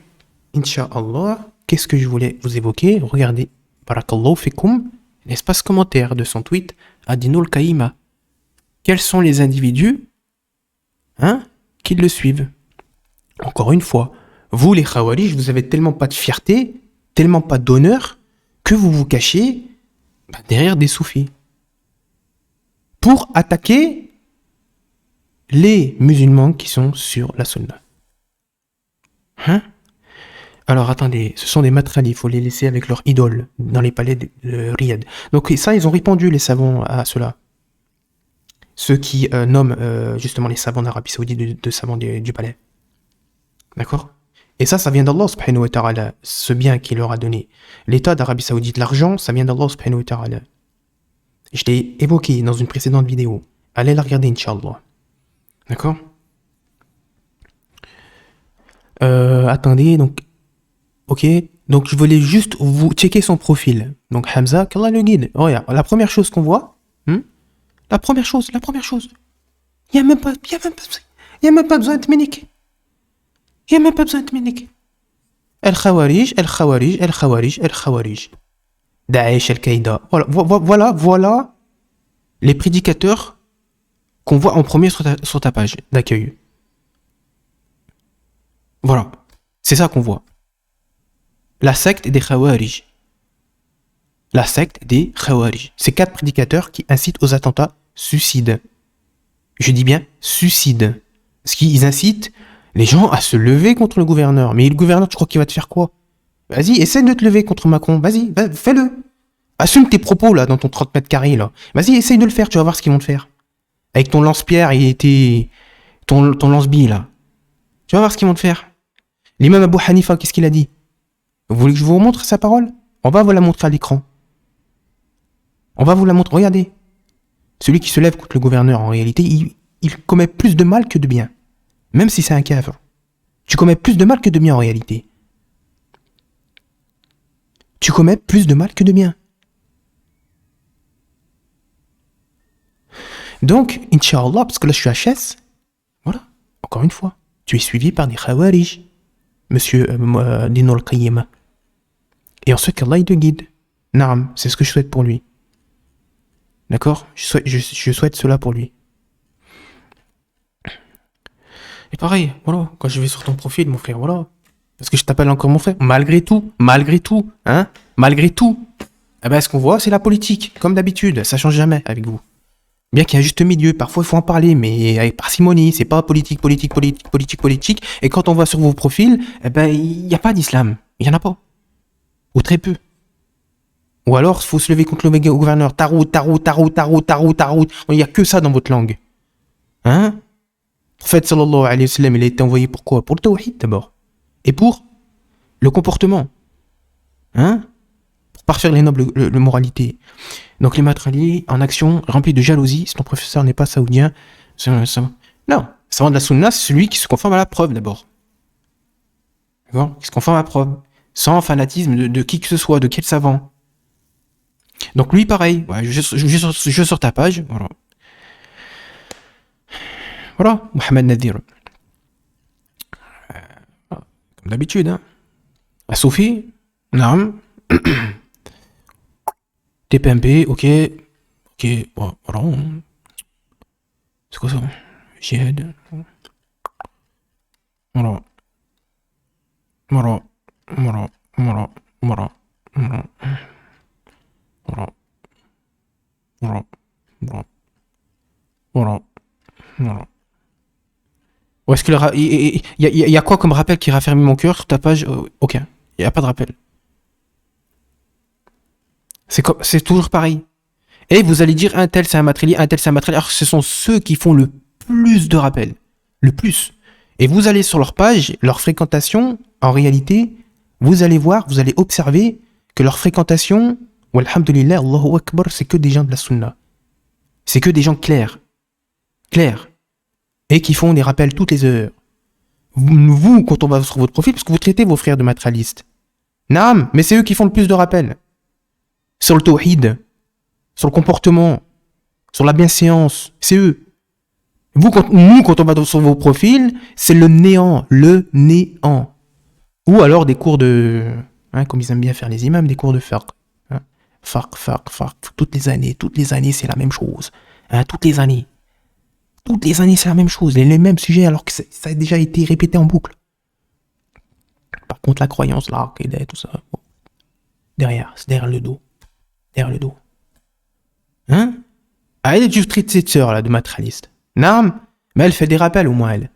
Inch'Allah, qu'est-ce que je voulais vous évoquer? Regardez, Barakallahu fikum, l'espace commentaire de son tweet à Din al-Qayyima. Quels sont les individus qui le suivent? Encore une fois, vous les Khawarij, vous avez tellement pas de fierté, tellement pas d'honneur, que vous vous cachez derrière des soufis. Pour attaquer les musulmans qui sont sur la sunna. Alors attendez, ce sont des matralis, il faut les laisser avec leur idole dans les palais de Riyad. Donc ça, ils ont répondu les savants à cela. ceux qui nomment justement les savants d'Arabie Saoudite, de savants du palais. D'accord? Et ça vient d'Allah subhanahu wa ta'ala, ce bien qu'il leur a donné. L'État d'Arabie Saoudite, l'argent, ça vient d'Allah subhanahu wa ta'ala. Je l'ai évoqué dans une précédente vidéo. Allez la regarder, Inch'Allah. D'accord? Attendez, donc... Ok, donc je voulais juste vous checker son profil. Donc Hamza, qu'Allah le guide. Regarde, la première chose qu'on voit... La première chose. Il n'y a même pas besoin de ménique. El-Khawarij. Daesh, Al-Qaïda. Voilà les prédicateurs qu'on voit en premier sur ta page d'accueil. Voilà. C'est ça qu'on voit. La secte des Khawarij. Ces 4 prédicateurs qui incitent aux attentats suicides. Je dis bien suicides. Parce qu'ils incitent les gens à se lever contre le gouverneur. Mais le gouverneur, tu crois qu'il va te faire quoi? Vas-y, essaie de te lever contre Macron. Vas-y, fais-le. Assume tes propos, là, dans ton 30 mètres carrés, là. Vas-y, essaye de le faire, tu vas voir ce qu'ils vont te faire. Avec ton lance-pierre et ton lance-bille, là. Tu vas voir ce qu'ils vont te faire. L'imam Abu Hanifa, qu'est-ce qu'il a dit? Vous voulez que je vous montre sa parole? On va vous la montrer à l'écran. Regardez. Celui qui se lève contre le gouverneur, en réalité, il commet plus de mal que de bien. Même si c'est un cave. Tu commets plus de mal que de bien, en réalité. Tu commets plus de mal que de bien. Donc, Inch'Allah, parce que là je suis HS, voilà, encore une fois, tu es suivi par des Khawarij, monsieur Dino al-Qayyim. Et en ce qu'Allah il te guide. Naam, c'est ce que je souhaite pour lui. D'accord? Je souhaite cela pour lui. Et pareil, voilà, quand je vais sur ton profil, mon frère, voilà. Parce que je t'appelle encore mon frère. Malgré tout, eh ben, ce qu'on voit, c'est la politique. Comme d'habitude, ça change jamais avec vous. Bien qu'il y ait un juste milieu, parfois il faut en parler, mais avec parcimonie, c'est pas politique. Et quand on voit sur vos profils, eh ben, il n'y a pas d'islam. Il n'y en a pas. Ou très peu. Ou alors, il faut se lever contre le gouverneur. Tarout. Il n'y a que ça dans votre langue. Hein? Le prophète sallallahu alayhi wa sallam, il a été envoyé pour quoi? Pour le tawhid d'abord. Et pour le comportement. Hein? Pour parfaire les nobles moralités. Donc les matraliers en action, remplis de jalousie, si ton professeur n'est pas saoudien, non, savant de la sunna, c'est celui qui se conforme à la preuve d'abord. D'accord? Qui se conforme à la preuve. Sans fanatisme de qui que ce soit, de quel savant. Donc lui pareil, ouais, je sur ta page, voilà. Voilà, Mohamed Nadir. Comme d'habitude, hein. La Sophie, Naam. TPMP, ok, bon, voilà. C'est quoi ça? Jihad. Voilà. Ou est-ce que il y a quoi comme rappel qui raffermit mon cœur sur ta page? Ok, il n'y a pas de rappel. C'est toujours pareil. Et vous allez dire un tel c'est un matrilier, alors ce sont ceux qui font le plus de rappels. Le plus. Et vous allez sur leur page, leur fréquentation, en réalité, vous allez voir, vous allez observer que leur fréquentation, walhamdulillah, Allahu Akbar, c'est que des gens de la sunna. C'est que des gens clairs. Et qui font des rappels toutes les heures. Vous, quand on va sur votre profil, parce que vous traitez vos frères de matralistes. Naam, mais c'est eux qui font le plus de rappels. Sur le tawhid, sur le comportement, sur la bienséance, c'est eux. Nous, quand on va sur vos profils, c'est le néant. Ou alors des cours de, comme ils aiment bien faire les imams, des cours de fiqh. Fiqh. Toutes les années, c'est la même chose. Toutes les années, c'est la même chose. Les mêmes sujets, alors que ça a déjà été répété en boucle. Par contre, la croyance, là, tout ça, bon. C'est derrière le dos. Elle tu traites cette sœur là de matraliste. Non, mais elle fait des rappels au moins elle.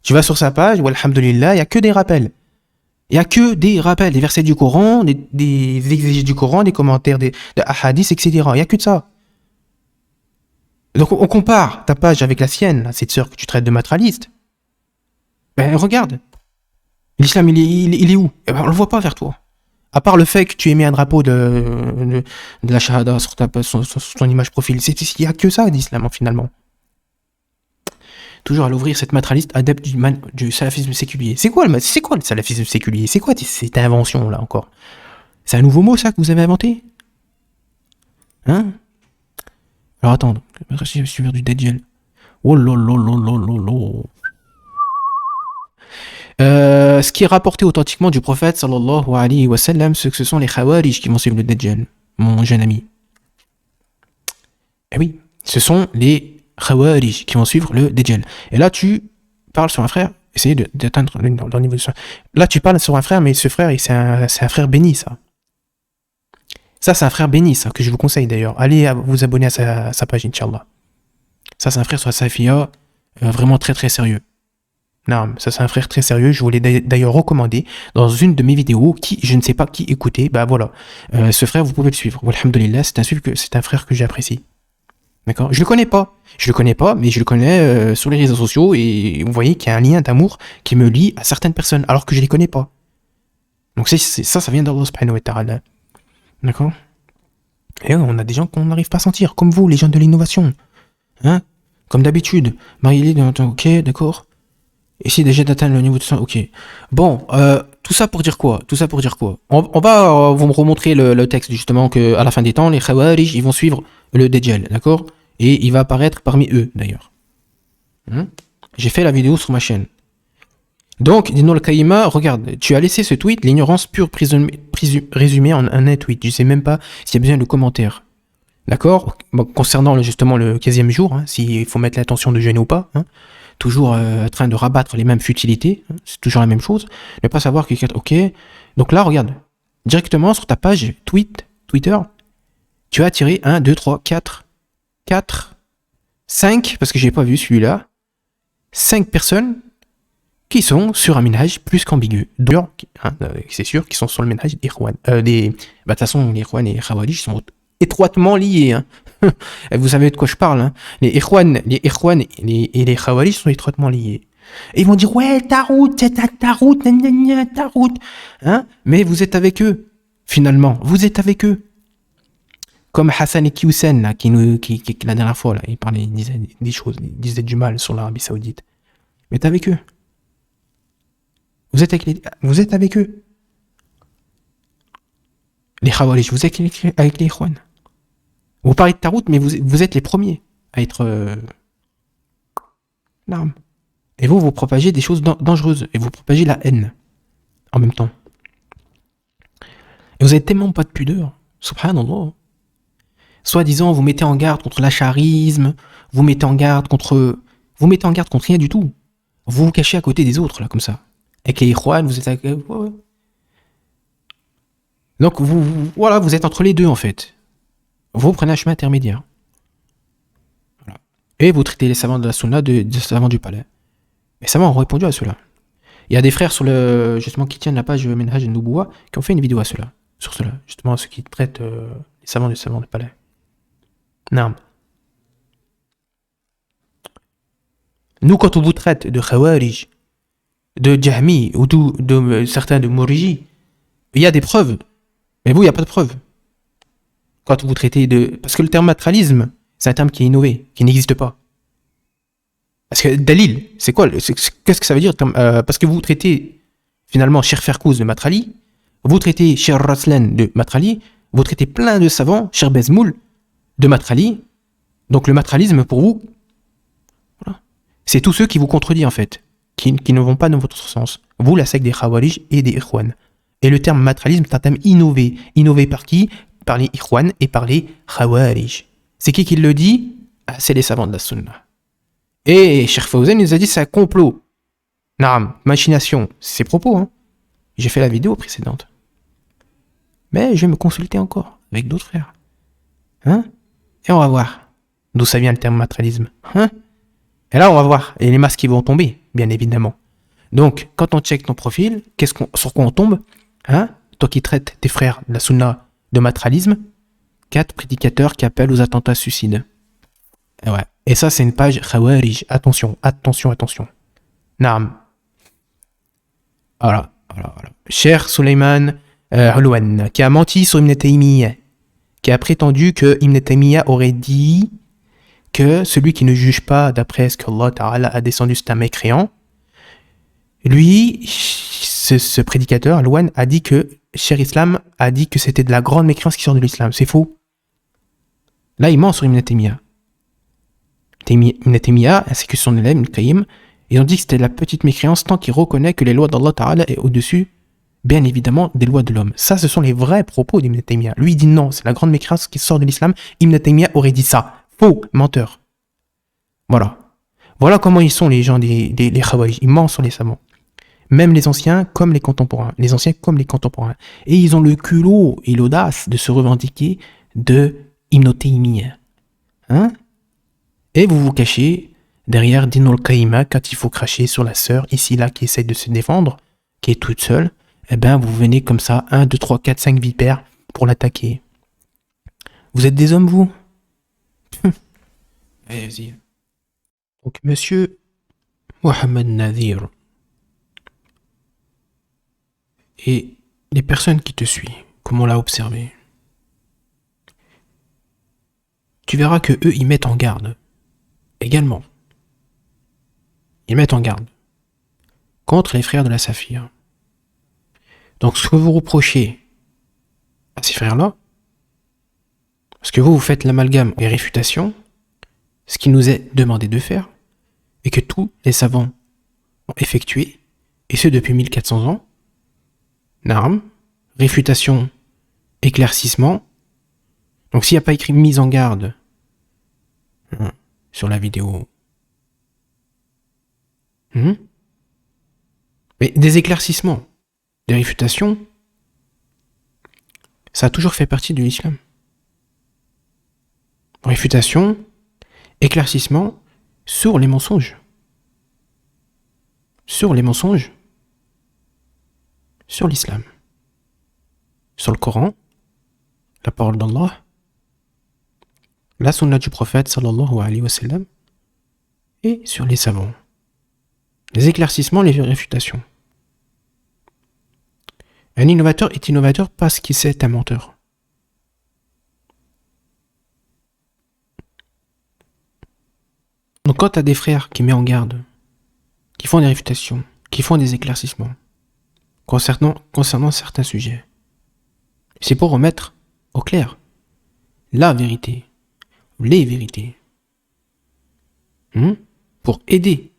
Tu vas sur sa page, walhamdulillah, il y a que des rappels. Des versets du Coran, des exégèses du Coran, des commentaires des hadiths, etc. Il y a que de ça. Donc on compare ta page avec la sienne, là, cette sœur que tu traites de matraliste. Ben regarde, l'islam il est où? Eh ben, on le voit pas vers toi. À part le fait que tu aies mis un drapeau de la shahada sur ton image profil, il n'y a que ça d'islam finalement. Toujours à l'ouvrir cette matraliste adepte du salafisme séculier. C'est quoi le salafisme séculier? C'est quoi cette invention là encore? C'est un nouveau mot ça que vous avez inventé? Hein? Alors attends, je suis sur du Dajjal. Oh lolololololo. Ce qui est rapporté authentiquement du prophète sallallahu alayhi wa sallam, c'est que ce sont les Khawarij qui vont suivre le Dajjal, mon jeune ami. Eh oui, ce sont les Khawarij qui vont suivre le Dajjal. Et là, tu parles sur un frère, essayez d'atteindre le niveau de ça. Là, tu parles sur un frère, mais ce frère, c'est un frère béni, ça. Ça, c'est un frère béni, ça, que je vous conseille d'ailleurs. Allez vous abonner à sa page, Inch'Allah. Ça, c'est un frère sur la Salafia, vraiment très très sérieux. Non, ça c'est un frère très sérieux, je vous l'ai d'ailleurs recommandé dans une de mes vidéos, qui, je ne sais pas qui écouter, bah voilà. Ce frère, vous pouvez le suivre. Alhamdulillah, c'est un frère que j'apprécie. D'accord? Je le connais pas, mais je le connais sur les réseaux sociaux, et vous voyez qu'il y a un lien d'amour qui me lie à certaines personnes, alors que je les connais pas. Donc ça vient d'Allah subhanahu wa ta'ala. D'accord? Et on a des gens qu'on n'arrive pas à sentir, comme vous, les gens de l'innovation. Hein? Comme d'habitude. Marie-Lee, ok, d'accord. Essayer déjà d'atteindre le niveau de 100, ok. Bon, tout ça pour dire quoi? On va vous me remontrer le texte, justement, que à la fin des temps, les Khawarij, ils vont suivre le Dajjal, d'accord? Et il va apparaître parmi eux, d'ailleurs. J'ai fait la vidéo sur ma chaîne. Donc, Dino Al-Qaïma, regarde, tu as laissé ce tweet, l'ignorance pure résumée en un tweet. Je sais même pas s'il y a besoin de commentaires. D'accord? Bon, concernant justement le 15e jour, s'il faut mettre l'intention de jeûner ou pas, toujours en train de rabattre les mêmes futilités, c'est toujours la même chose, ne pas savoir que, ok, donc là, regarde, directement sur ta page Twitter, tu as tiré 1, 2, 3, 4, 5, parce que j'ai pas vu celui-là, 5 personnes qui sont sur un minhaj plus qu'ambigu. D'ailleurs, c'est sûr qu'ils sont sur le minhaj des Ikhwan. De toute façon, les Ikhwan et les Khawarij sont étroitement liés. Vous savez de quoi je parle. Les Ikhwan et les Khawarij sont étroitement liés. Et ils vont dire, ouais, ta route, ta route. Mais vous êtes avec eux, finalement. Vous êtes avec eux. Comme Hassan et Kiusen, là, qui la dernière fois, là, il parlait, il disait des choses, il disait du mal sur l'Arabie Saoudite. Mais t'es avec eux. Vous êtes avec eux. Les Khawarij, vous êtes avec les Ikhwan. Vous parlez de ta route, mais vous êtes les premiers à être l'arme. Et vous propagez des choses dangereuses. Et vous propagez la haine. En même temps. Et vous avez tellement pas de pudeur. Subhanallah. Soi-disant, vous mettez en garde contre l'acharisme. Vous mettez en garde contre rien du tout. Vous vous cachez à côté des autres, là, comme ça. Avec les Ikhwan, vous êtes avec... Ouais. Donc, vous êtes entre les deux, en fait. Vous prenez un chemin intermédiaire. Voilà. Et vous traitez les savants de la Sunna de savants du palais. Les savants ont répondu à cela. Il y a des frères justement, qui tiennent la page Minhaj al-Nubuwa qui ont fait une vidéo sur cela. Justement, ceux qui traitent les savants du palais. Non. Nous, quand on vous traite de Khawarij, de Jahmi ou de certains de Mouriji, il y a des preuves. Mais vous, il n'y a pas de preuves. Quand vous traitez de... Parce que le terme matralisme, c'est un terme qui est innové, qui n'existe pas. Parce que Dalil, c'est quoi? Qu'est-ce que ça veut dire? Parce que vous traitez finalement Cheikh Ferkouz de Matrali, vous traitez Cheikh Raslan de Matrali, vous traitez plein de savants, Cheikh Bezmoul de Matrali. Donc le matralisme pour vous, voilà, c'est tous ceux qui vous contredisent en fait, qui ne vont pas dans votre sens. Vous, la secte des Khawarij et des Ikhwan. Et le terme matralisme, c'est un terme innové. Innové par qui? Par les Ikhwan et par les Khawarij. C'est qui le dit? C'est les savants de la Sunna. Et Cheikh Fawzan nous a dit c'est un complot. Naam, machination, c'est ses propos. J'ai fait la vidéo précédente. Mais je vais me consulter encore avec d'autres frères. Et on va voir d'où ça vient le terme matralisme. Et là, on va voir. Et les masques qui vont tomber, bien évidemment. Donc, quand on check ton profil, sur quoi on tombe? Toi qui traites tes frères de la Sunna de matralisme, 4 prédicateurs qui appellent aux attentats suicides. Ouais. Et ça, c'est une page Khawarij. Attention, attention, attention. Naam. Voilà. Cher Suleiman Hulwan, qui a menti sur Ibn Taymiyyah, qui a prétendu que Ibn Taymiyyah aurait dit que celui qui ne juge pas d'après ce qu'Allah Ta'ala a descendu, c'est un mécréant. Lui, ce prédicateur, Hulwan, a dit que Cher Islam a dit que c'était de la grande mécréance qui sort de l'islam. C'est faux. Là, il ment sur Ibn Taymiyyah. Ibn Taymiyyah, ainsi que son élève Ibn Qayyim, ils ont dit que c'était de la petite mécréance tant qu'il reconnaît que les lois d'Allah Ta'ala est au-dessus, bien évidemment, des lois de l'homme. Ça, ce sont les vrais propos d'Ibn Taymiyyah. Lui, il dit non, c'est la grande mécréance qui sort de l'islam. Ibn Taymiyyah aurait dit ça. Faux, menteur. Voilà. Voilà comment ils sont les gens les Khawarij. Ils mentent sur les savants. Même les anciens comme les contemporains. Les anciens comme les contemporains. Et ils ont le culot et l'audace de se revendiquer de Ibn Taymiyyah. Hein? Et vous vous cachez derrière Dinul Qayyimah quand il faut cracher sur la sœur, ici, là, qui essaie de se défendre, qui est toute seule. Eh bien, vous venez comme ça, 1, 2, 3, 4, 5 vipères pour l'attaquer. Vous êtes des hommes, vous? Allez, vas-y. Donc, monsieur Mohamed Nadir et les personnes qui te suivent, comme on l'a observé, tu verras que eux, ils mettent en garde. Également. Ils mettent en garde contre les frères de la Saphir. Donc, ce que vous reprochez à ces frères-là, parce que vous faites l'amalgame et réfutation, ce qui nous est demandé de faire, et que tous les savants ont effectué, et ce depuis 1400 ans, Naam, réfutation, éclaircissement. Donc, s'il n'y a pas écrit mise en garde sur la vidéo, mais des éclaircissements, des réfutations, ça a toujours fait partie de l'islam. Réfutation, éclaircissement sur les mensonges. Sur les mensonges, sur l'islam. Sur le Coran, la parole d'Allah, la sunna du prophète sallallahu alayhi wa sallam, et sur les savants. Les éclaircissements, les réfutations. Un innovateur est innovateur parce qu'il sait un menteur. Donc quand tu as des frères qui mettent en garde, qui font des réfutations, qui font des éclaircissements, concernant certains sujets, c'est pour remettre au clair la vérité, les vérités, pour aider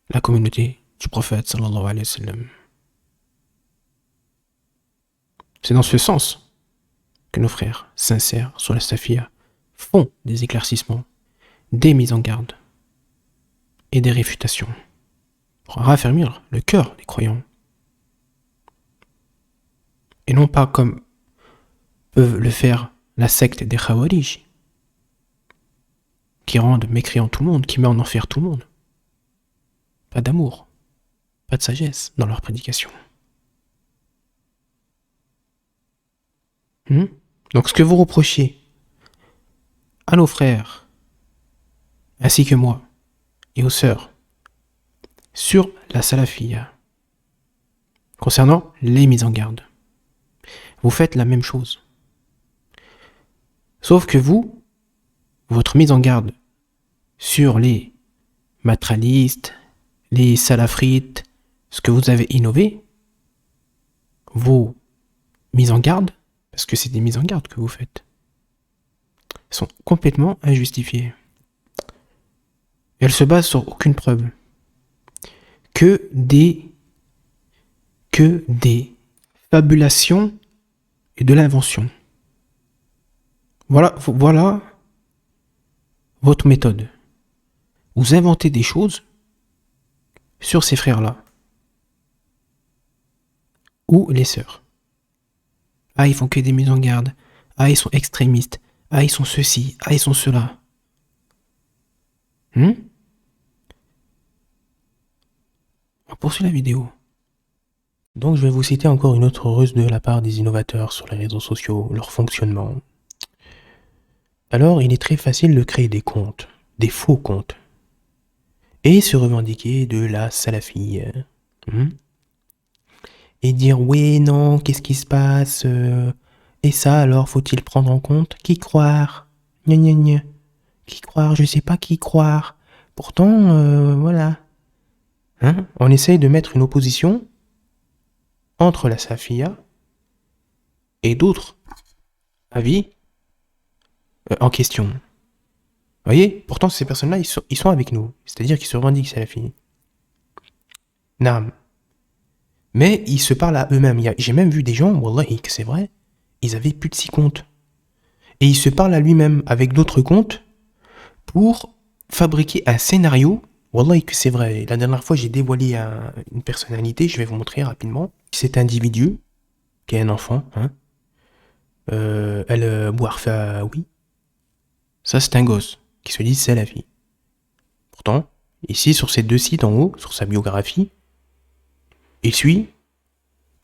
la communauté du prophète sallallahu alayhi wa sallam. C'est dans ce sens que nos frères sincères sur la Safia font des éclaircissements, des mises en garde et des réfutations pour raffermir le cœur des croyants. Et non pas comme peuvent le faire la secte des Khawarij, qui rendent mécréant tout le monde, qui met en enfer tout le monde. Pas d'amour, pas de sagesse dans leur prédication. Donc ce que vous reprochez à nos frères, ainsi que moi, et aux sœurs, sur la salafiyya, concernant les mises en garde, vous faites la même chose. Sauf que vous, votre mise en garde sur les matralistes, les salafrites, ce que vous avez innové, vos mises en garde, parce que c'est des mises en garde que vous faites, sont complètement injustifiées. Et elles se basent sur aucune preuve. Que des fabulations et de l'invention. Voilà votre méthode. Vous inventez des choses sur ces frères-là. Ou les sœurs. Ah, ils font que des mises en garde. Ah, ils sont extrémistes. Ah, ils sont ceci. Ah, ils sont cela. On poursuit la vidéo. Donc je vais vous citer encore une autre ruse de la part des innovateurs sur les réseaux sociaux, leur fonctionnement. Alors, il est très facile de créer des comptes des faux comptes et se revendiquer de la salafie. Et dire oui, non, qu'est-ce qui se passe et ça alors, faut-il prendre en compte? Qui croire? Gna gna gna. Qui croire? Je sais pas qui croire. Pourtant, voilà. On essaye de mettre une opposition entre la salafia et d'autres avis en question. Vous voyez? Pourtant, ces personnes-là, ils sont avec nous. C'est-à-dire qu'ils se revendiquent salafis. Naam. Mais ils se parlent à eux-mêmes. J'ai même vu des gens, wallahi, que c'est vrai, ils avaient plus de 6 comptes. Et il se parle à lui-même avec d'autres comptes pour fabriquer un scénario. Wallahi que c'est vrai. La dernière fois, j'ai dévoilé une personnalité, je vais vous montrer rapidement. Cet individu, qui est un enfant, Bouarfa, oui. Ça, c'est un gosse qui se dit c'est la vie. Pourtant, ici, sur ces 2 sites en haut, sur sa biographie, il suit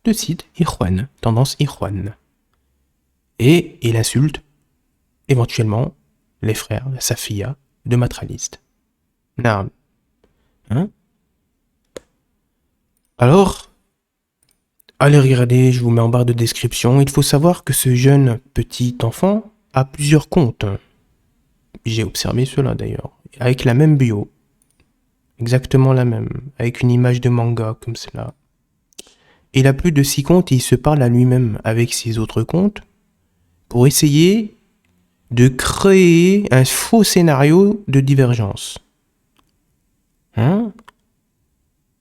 2 sites Ikhwan, tendance Ikhwan. Et il insulte éventuellement les frères, la Safia, de Matraliste. Naam. Alors, allez regarder, je vous mets en barre de description. Il faut savoir que ce jeune petit enfant a plusieurs comptes. J'ai observé cela d'ailleurs. Avec la même bio. Exactement la même. Avec une image de manga comme cela. Il a plus de 6 comptes et il se parle à lui-même avec ses autres comptes pour essayer de créer un faux scénario de divergence.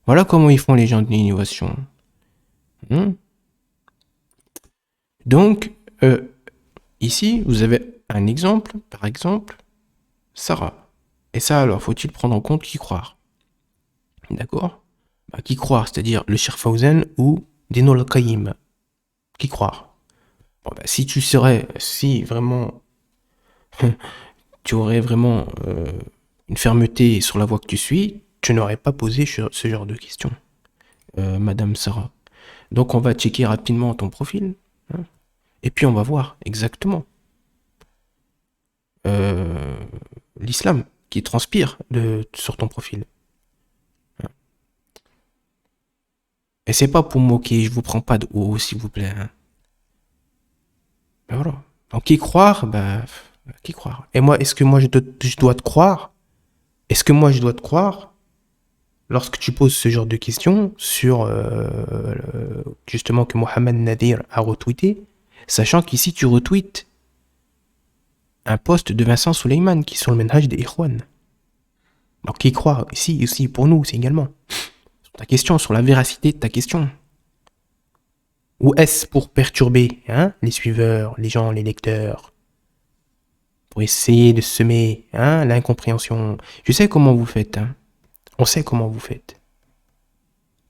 Voilà comment ils font les gens de l'innovation. Donc, ici, vous avez un exemple, par exemple, Sarah. Et ça, alors, faut-il prendre en compte qui croire? D'accord? Qui croire, c'est-à-dire le Cheikh Fawzan ou Dino al-Qayyim. Qui croire? Si vraiment, tu aurais vraiment une fermeté sur la voie que tu suis, tu n'aurais pas posé ce genre de questions, Madame Sarah. Donc, on va checker rapidement ton profil. Et puis, on va voir exactement l'islam qui transpire sur ton profil. Et c'est pas pour me moquer, je vous prends pas de haut, s'il vous plaît. Ben voilà. Donc, qui croire? Qui croire? Et moi, est-ce que moi, je dois te croire? Est-ce que moi, je dois te croire lorsque tu poses ce genre de questions sur, justement, que Mohamed Nadir a retweeté, sachant qu'ici, tu retweets un post de Vincent Souleyman qui est sur le manhaj des Ikhwan. Alors, qui croire? Ici, aussi, pour nous, c'est également. Sur ta question, sur la véracité de ta question. Ou est-ce pour perturber les suiveurs, les gens, les lecteurs? Pour essayer de semer l'incompréhension. Je sais comment vous faites. On sait comment vous faites.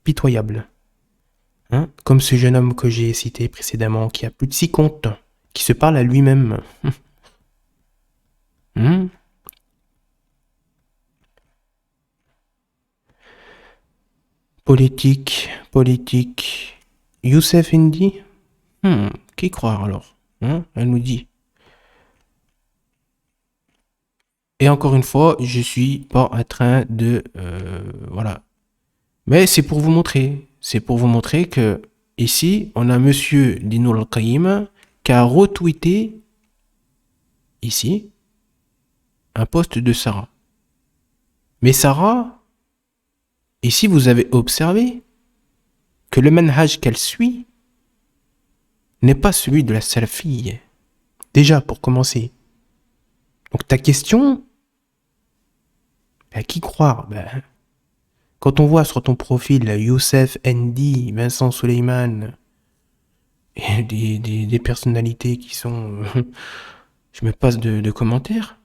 Pitoyable. Comme ce jeune homme que j'ai cité précédemment, qui a plus de 6 comptes, qui se parle à lui-même. Politique. Youssef Indy. Qui croire alors? Elle nous dit. Et encore une fois, je suis pas en train de... voilà. Mais c'est pour vous montrer. C'est pour vous montrer que ici, on a monsieur Dino al-Qayyim qui a retweeté ici un post de Sarah. Mais Sarah, ici vous avez observé que le manhaj qu'elle suit n'est pas celui de la salafie. Déjà, pour commencer. Donc ta question, qui croire? Quand on voit sur ton profil Youssef Ndi, Vincent Souleyman, et des personnalités qui sont... je me passe de commentaires.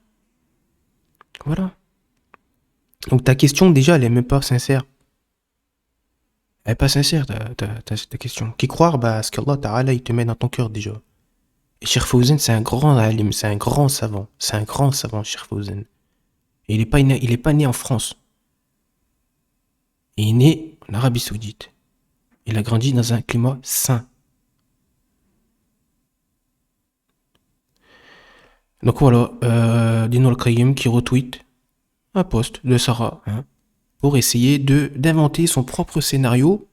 Voilà. Donc ta question, déjà, elle est même pas sincère. Elle est pas sincère, ta question. Qui croire, ce qu'Allah Ta'ala, il te met dans ton cœur déjà. Et Cheikh Fawzan, c'est un grand alim, c'est un grand savant. C'est un grand savant, Cheikh Fawzan. Et il est pas né en France. Il est né en Arabie Saoudite. Il a grandi dans un climat sain. Donc voilà, Dino al-Qayyim qui retweet un post de Sarah, hein, pour essayer d'inventer son propre scénario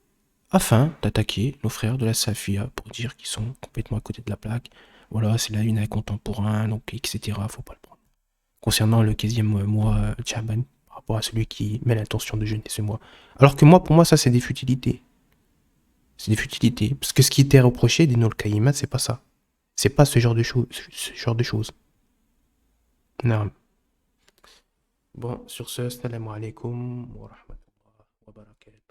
afin d'attaquer nos frères de la Safia pour dire qu'ils sont complètement à côté de la plaque. Voilà, c'est la une avec contemporain, donc etc. Faut pas le prendre. Concernant le 15e mois Chaban, par rapport à celui qui met l'intention de jeûner ce mois. Alors que moi, pour moi, ça c'est des futilités. C'est des futilités. Parce que ce qui était reproché des Nol Kaimat, c'est pas ça. C'est pas ce genre de choses. Ce genre de choses. Non. Bon, sur ce, salam alaikum wa rahmatullah wa barakatuh.